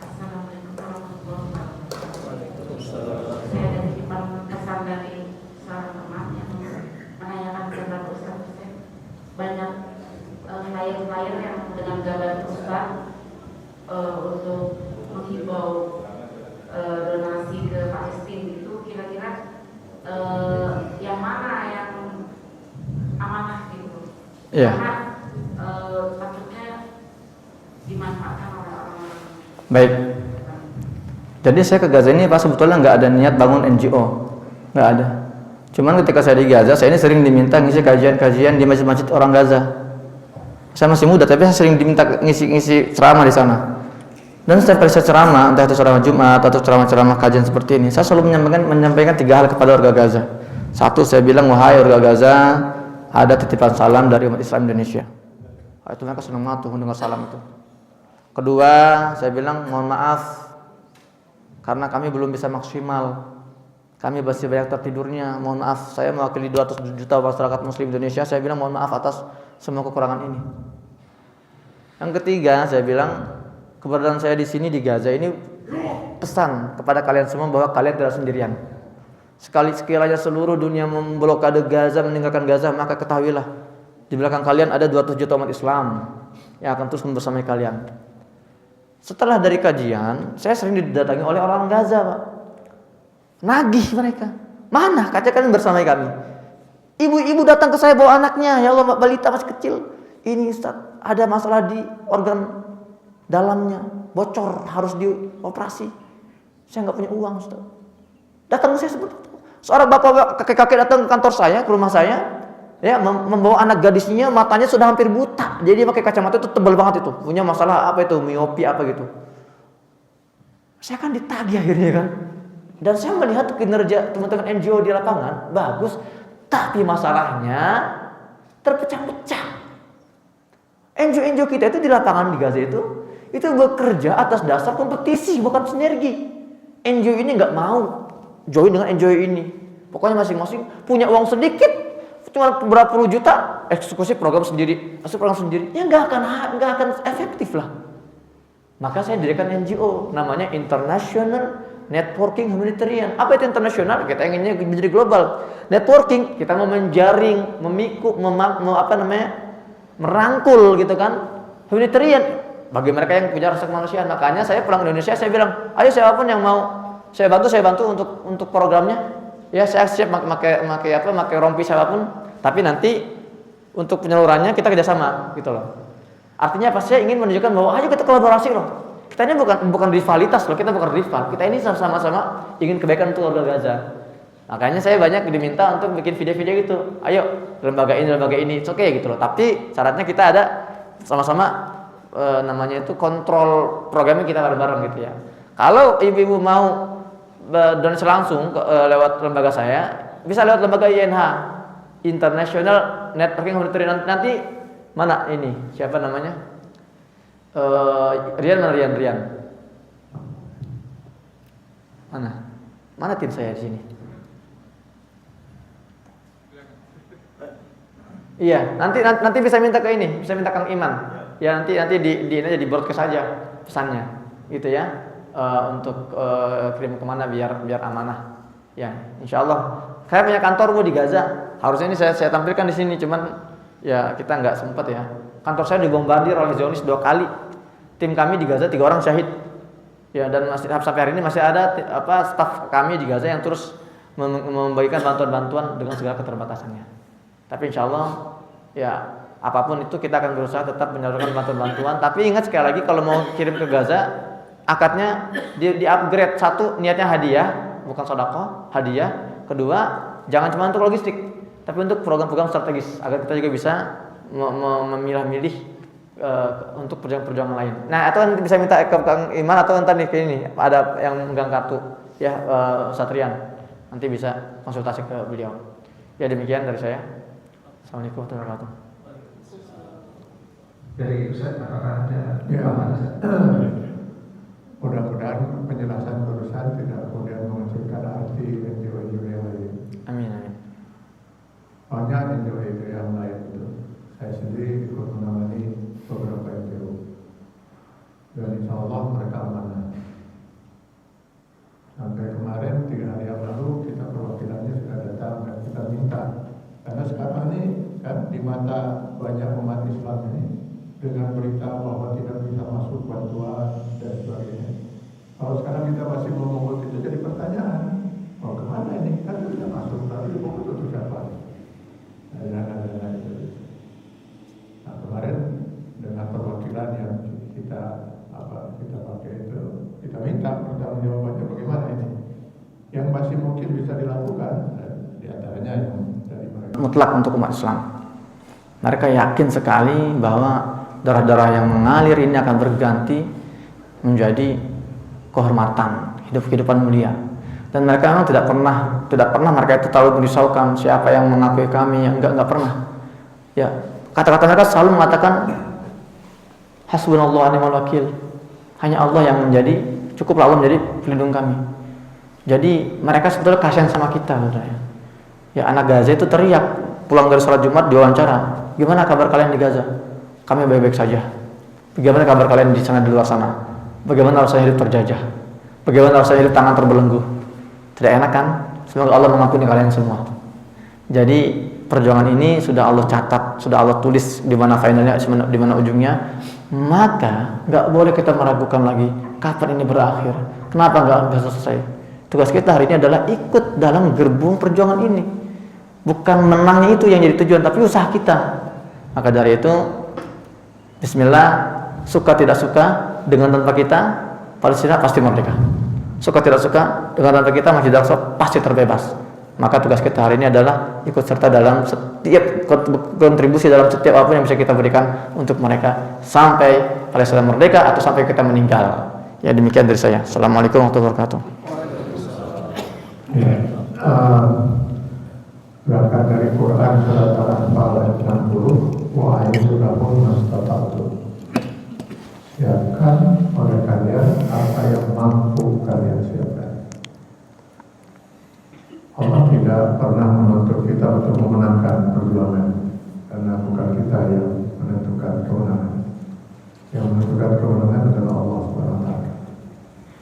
Assalamualaikum warahmatullahi wabarakatuh. Saya dari Departemen Kesan dari seorang teman yang menanyakan kepada Ustaz Hussein. Banyak flyer-flyer yang dengan gambar Ustaz untuk menghimbau donasi ke Palestina itu, kira-kira yang mana yang amanah gitu? Iya. Karena takutnya dimanfaatkan oleh orang-orang. Baik. Jadi saya ke Gaza ini Pak sebetulnya nggak ada niat bangun NGO, nggak ada. Cuman ketika saya di Gaza, saya ini sering diminta ngisi kajian-kajian di masjid-masjid orang Gaza. Saya masih muda, tapi saya sering diminta ngisi ceramah di sana. Dan setiap kali saya ceramah, entah itu ceramah Jumat atau ceramah-ceramah kajian seperti ini, saya selalu menyampaikan 3 hal kepada warga Gaza. 1, saya bilang, wahai warga Gaza, ada titipan salam dari umat Islam Indonesia. Itu mereka senang banget tuh mendengar salam itu. Kedua, saya bilang mohon maaf karena kami belum bisa maksimal. Kami masih banyak tertidurnya. Mohon maaf, saya mewakili 200 juta masyarakat muslim Indonesia. Saya bilang mohon maaf atas semua kekurangan ini. Yang ketiga, saya bilang keberadaan saya di sini di Gaza ini pesan kepada kalian semua bahwa kalian tidak sendirian. Sekiranya seluruh dunia memblokade Gaza, meninggalkan Gaza, maka ketahuilah di belakang kalian ada 200 juta umat Islam yang akan terus membersamai kalian. Setelah dari kajian, saya sering didatangi oleh orang Gaza, Pak. Nagih mereka. Mana kaca kalian bersamai kami? Ibu-ibu datang ke saya bawa anaknya, ya Allah, balita masih kecil. Ini Ustaz, ada masalah di organ dalamnya, bocor, harus dioperasi. Saya nggak punya uang, Ustaz. Datang ke saya seperti itu. Seorang bapak kakek-kakek datang ke kantor saya, ke rumah saya, ya, membawa anak gadisnya, matanya sudah hampir buta. Jadi dia pakai kacamata itu tebal banget itu. Punya masalah apa itu, miopi apa gitu. Saya kan ditagih akhirnya kan. Dan saya melihat kinerja teman-teman NGO di lapangan bagus, tapi masalahnya terpecah-pecah. NGO kita itu di lapangan di Gaza itu bekerja atas dasar kompetisi, bukan sinergi. NGO ini nggak mau join dengan NGO ini. Pokoknya masing-masing punya uang sedikit, cuma berapa puluh juta, eksekusi program sendiri, ya nggak akan efektif lah. Maka saya dirikan NGO, namanya International Networking Humanitarian. Apa itu internasional? Kita inginnya menjadi global. Networking, kita mau menjaring, merangkul gitu kan. Humanitarian, bagi mereka yang punya rasa kemanusiaan. Makanya saya pulang ke Indonesia, saya bilang, ayo siapapun yang mau saya bantu untuk programnya. Ya saya siap pakai rompi siapapun. Tapi nanti untuk penyalurannya kita kerjasama gitu loh. Artinya apa? Saya ingin menunjukkan bahwa ayo kita kolaborasi loh. Kita ini bukan rivalitas loh, kita bukan rival. Kita ini sama-sama ingin kebaikan untuk warga Gaza. Makanya saya banyak diminta untuk bikin video-video gitu. Ayo lembaga ini, oke gitu loh. Tapi syaratnya kita ada sama-sama namanya itu kontrol programnya kita bareng-bareng gitu ya. Kalau ibu-ibu mau donasi langsung lewat lembaga saya, bisa lewat lembaga INH, International Networking Humanitarian. Nanti mana ini? Siapa namanya? Rian. Mana tim saya di sini? Iya, nanti bisa minta ke ini, bisa minta Kang Iman. Ya nanti di ini aja di broadcast saja pesannya, gitu ya. Untuk kirim kemana biar amanah. Ya, insya Allah. Saya punya kantor di Gaza. Harusnya ini saya tampilkan di sini, cuman ya kita nggak sempat ya. Kantor saya dibombardir oleh Zionis 2 kali. Tim kami di Gaza 3 orang syahid. Ya, dan masih sampai hari ini masih ada staf kami di Gaza yang terus membagikan bantuan-bantuan dengan segala keterbatasannya. Tapi insya Allah ya apapun itu kita akan berusaha tetap menyalurkan bantuan-bantuan. Tapi ingat sekali lagi, kalau mau kirim ke Gaza, akadnya di upgrade. Satu, niatnya hadiah, bukan sedekah, hadiah. Kedua, jangan cuma untuk logistik, tapi untuk program-program strategis agar kita juga bisa memilah-milih untuk perjuangan-perjuangan lain. Nah, atau nanti bisa minta ke Kang Iman atau nanti nih kayak ini ada yang megang kartu ya, Satrian, nanti bisa konsultasi ke beliau. Ya demikian dari saya. Assalamualaikum warahmatullahi wabarakatuh. Dari Ustaz, apakah ada Ya. tambahan, Ustaz? Mudah-mudahan penjelasan barusan tidak kemudian menghasilkan arti NGO yang lain. Amin, amin. Banyak NGO yang lain itu. Saya sendiri ikut menangani beberapa NGO. Dan insya Allah mereka amanah. Sampai kemarin 3 hari yang lalu kita perwakilannya sudah datang dan kita minta. Karena sekarang ini kan di mata banyak umat Islam ini, dengan berita bahwa tidak bisa masuk bantuan dan sebagainya. Kalau sekarang kita masih memungut itu jadi pertanyaan, mau kemana ini? Kan tidak masuk, tapi dipungut untuk siapa? Dana itu. Nah, kemarin dengan perwakilan yang kita pakai itu, kita minta pertanggungjawabannya bagaimana ini? Yang masih mungkin bisa dilakukan, diantaranya yang dari mereka. Mutlak untuk umat Islam. Mereka yakin sekali bahwa darah-darah yang mengalir ini akan berganti menjadi kehormatan, kehidupan mulia. Dan mereka memang tidak pernah mereka itu terlalu merisaukan siapa yang mengakui kami, yang enggak pernah. Ya, kata-kata mereka selalu mengatakan hasbunallahu wa ni'mal wakil. Hanya Allah yang cukuplah Allah menjadi pelindung kami. Jadi mereka sebetulnya kasihan sama kita, saudara. Ya, anak Gaza itu teriak pulang dari sholat Jumat diwawancara, gimana kabar kalian di Gaza? Kami baik-baik saja. Bagaimana kabar kalian di sana, di luar sana? Bagaimana rasanya hidup terjajah? Bagaimana rasanya hidup tangan terbelenggu? Tidak enak kan? Semoga Allah mengampuni kalian semua. Jadi perjuangan ini sudah Allah catat, sudah Allah tulis di mana finalnya, di mana ujungnya. Maka nggak boleh kita meragukan lagi kapan ini berakhir. Kenapa nggak selesai? Tugas kita hari ini adalah ikut dalam gerbong perjuangan ini. Bukan menangnya itu yang jadi tujuan, tapi usaha kita. Maka dari itu, bismillah, suka tidak suka, dengan tanpa kita, Palestina pasti merdeka. Suka tidak suka, dengan tanpa kita, Masjid Al-Aqsa pasti terbebas. Maka tugas kita hari ini adalah ikut serta dalam setiap kontribusi, dalam setiap apa yang bisa kita berikan untuk mereka sampai Palestina merdeka atau sampai kita meninggal. Ya demikian dari saya. Assalamualaikum warahmatullahi wabarakatuh. Ya, berangkat dari Quran surat Al-Anfal ayat 60, wa ayyuhum mastata'tum. Siapkan oleh kalian apa yang mampu kalian siapkan. Allah tidak pernah menuntut kita untuk memenangkan perjuangan, karena bukan kita yang menentukan kemenangan. Yang menentukan kemenangan adalah Allah SWT.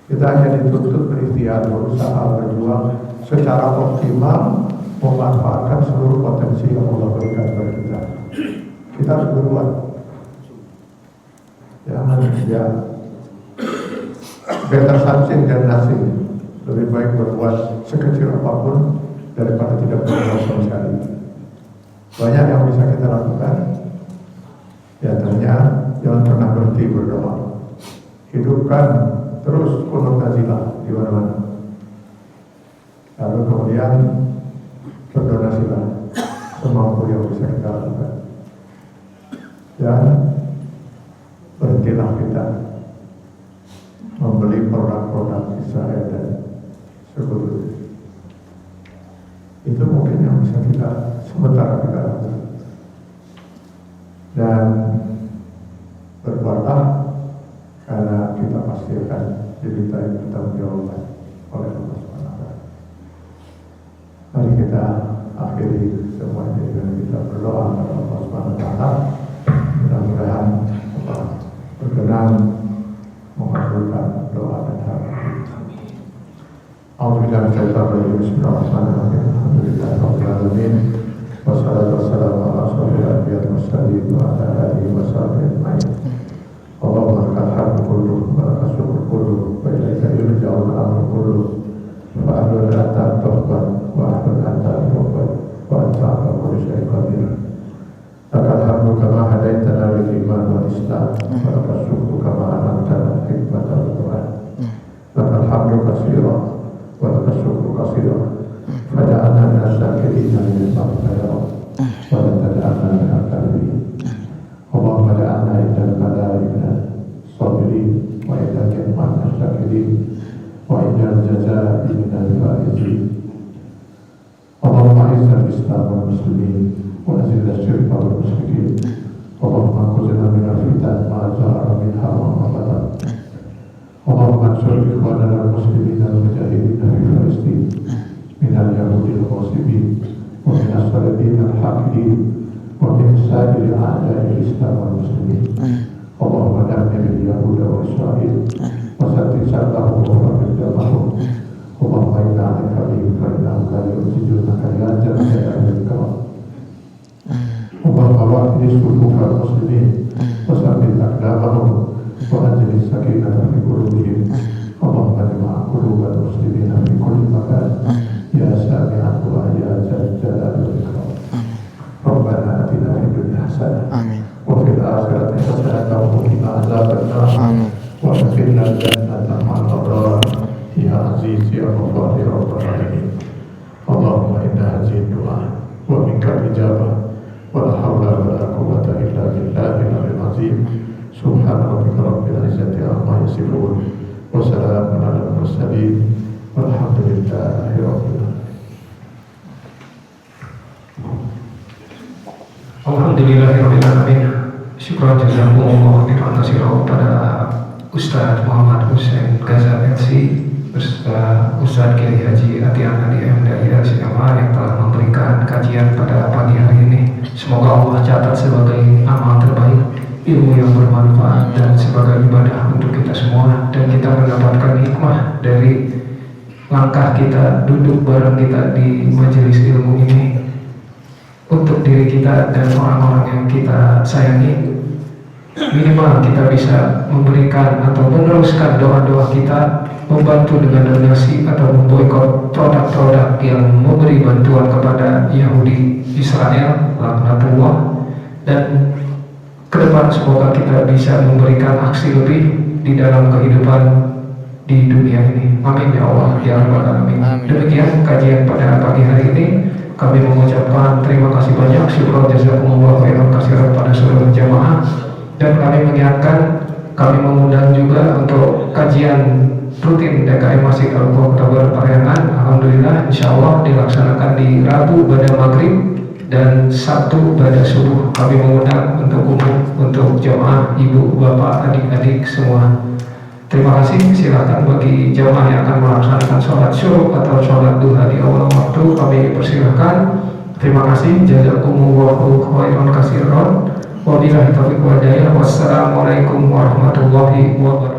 Kita hanya dituntut berikhtiar, berusaha, berjuang secara optimal, memanfaatkan seluruh potensi yang Allah berikan kepada kita. Kita harus berbuat. Jangan ya better something than nothing. Lebih baik berbuat sekecil apapun daripada tidak berbuat sama sekali. Banyak yang bisa kita lakukan. Di antaranya jangan pernah berhenti berdoa. Hidupkan terus kunut nazilah di mana-mana. Lalu kemudian berdonasilah semampu yang bisa kita lakukan. Dan berhentilah kita membeli produk-produk Israel dan sekutu. Itu mungkin yang bisa kita sementara kita lakukan. Dan berbuatlah karena kita pasti akan dimintai pertanggungjawaban oleh Allah SWT. Mari kita akhiri semuanya dengan kita berdoa kepada Allah SWT. Mudah-mudahan berkenan mengabulkan doa dan harapan. Alhamdulillah, bismillahirrahmanirrahim. Alhamdulillah, rabbil alamin. wassalatu wassalamu ala asyrofil anbiya'i wal mursalin wa ala alihi wa sahbihi ajma'in. Allahumma lakal hamdu kulluh wa lakal syukru kulluh wa ilaika yurja'ul amru kulluh wa ahlul anta tawbah wa ahlul anta tawbah wa anta ala kulli syai'in qadir. Lakal hamdu kama hadaitana lil iman wal islam wa lakal syukru kama an'amtana hikmatan wal Qur'an. Lakal hamdu katsiran wa lakal syukru katsiran faja'alna minas syakirina lil fadli ya Rabb wa la taj'alna minal kafirin. Allahumma ja'alna indal bala'i minas sabirin wa indal qiyamati minas syakirin wa indal jazaa'i minal faizin. Allahumma izzil islam wal muslimin wa azil asyirka wal musyrikin. Allahumma khuzna minal fitan ma zahara minha wa ma batan. Allahumma ansur ikhwanana al-muslimin al-mujahidin fi Palestin minal yahudi al-ghasibin wa min as-salibin al-haqidin wa min sa'iri a'da'i al-islam wal-muslimin. Allahumma dammir al-yahuda wa Israel wa saddid sharrahum wa farrij jamahum. Allahumma inna 'alaika bihim fa innahum la yu'jizunaka ya jalla jalaluhu. Allahumma wahdi sufufal muslimin wa sabbit aqdamahum wa anzil sakinata fi qulubihim. Allahumma jama' qulubal muslimina fi kulli makan ya sami'an wa ya jalal wal ikram. Rabbana atina fid dunya hasanah wa fil akhirati hasanah wa qina adzabannar. Wa adkhilna al-jannata ma'al abrar ya aziz ya ghafar ya rabbal alamin. Allahumma inna hadhihi du'a wa minkal ijabah wa la hawla wa la quwwata illa billahil aliyyil azim. Subhana rabbika rabbil izzati amma yasifun wa salamun alal mursalin walhamdulillahi rabbil alamin. Alhamdulillahirabbil alamin. Syukran jazakumullah khairan katsiran pada Ustaz Muhammad Hussein Gaza LC beserta Ustaz Kiai Haji Atian Ali Daya Sinama yang telah memberikan kajian pada pagi hari ini. Semoga Allah catat sebagai amal terbaik, ilmu yang bermanfaat dan sebagai ibadah untuk kita semua, dan kita mendapatkan hikmah dari langkah kita duduk bareng kita di majelis ilmu ini untuk diri kita dan orang-orang yang kita sayangi. Minimal kita bisa memberikan atau meneruskan doa-doa kita, membantu dengan donasi atau memboikot produk-produk yang memberi bantuan kepada Yahudi Israel, laknatullah. Dan ke depan semoga kita bisa memberikan aksi lebih di dalam kehidupan di dunia ini. Amin ya Allah ya Rabbal alamin. Demikian kajian pada pagi hari ini. Kami mengucapkan terima kasih banyak, syukur jazakumullah khairan katsiran pada seluruh jamaah, dan kami mengingatkan, kami mengundang juga untuk kajian rutin DKM Masjid Al-Oktober Parahyangan. Alhamdulillah insyaallah dilaksanakan di Rabu pada maghrib dan Sabtu pada subuh. Kami mengundang untuk umum, untuk jamaah, ibu, bapak, adik-adik semua. Terima kasih. Silakan bagi jamaah yang akan melaksanakan sholat syuruk atau sholat duha di awal waktu, kami persilahkan. Terima kasih. Jazakumullahu khairan katsiran. Wabillahi taufiq wal hidayah. Wassalamualaikum warahmatullahi wabarakatuh.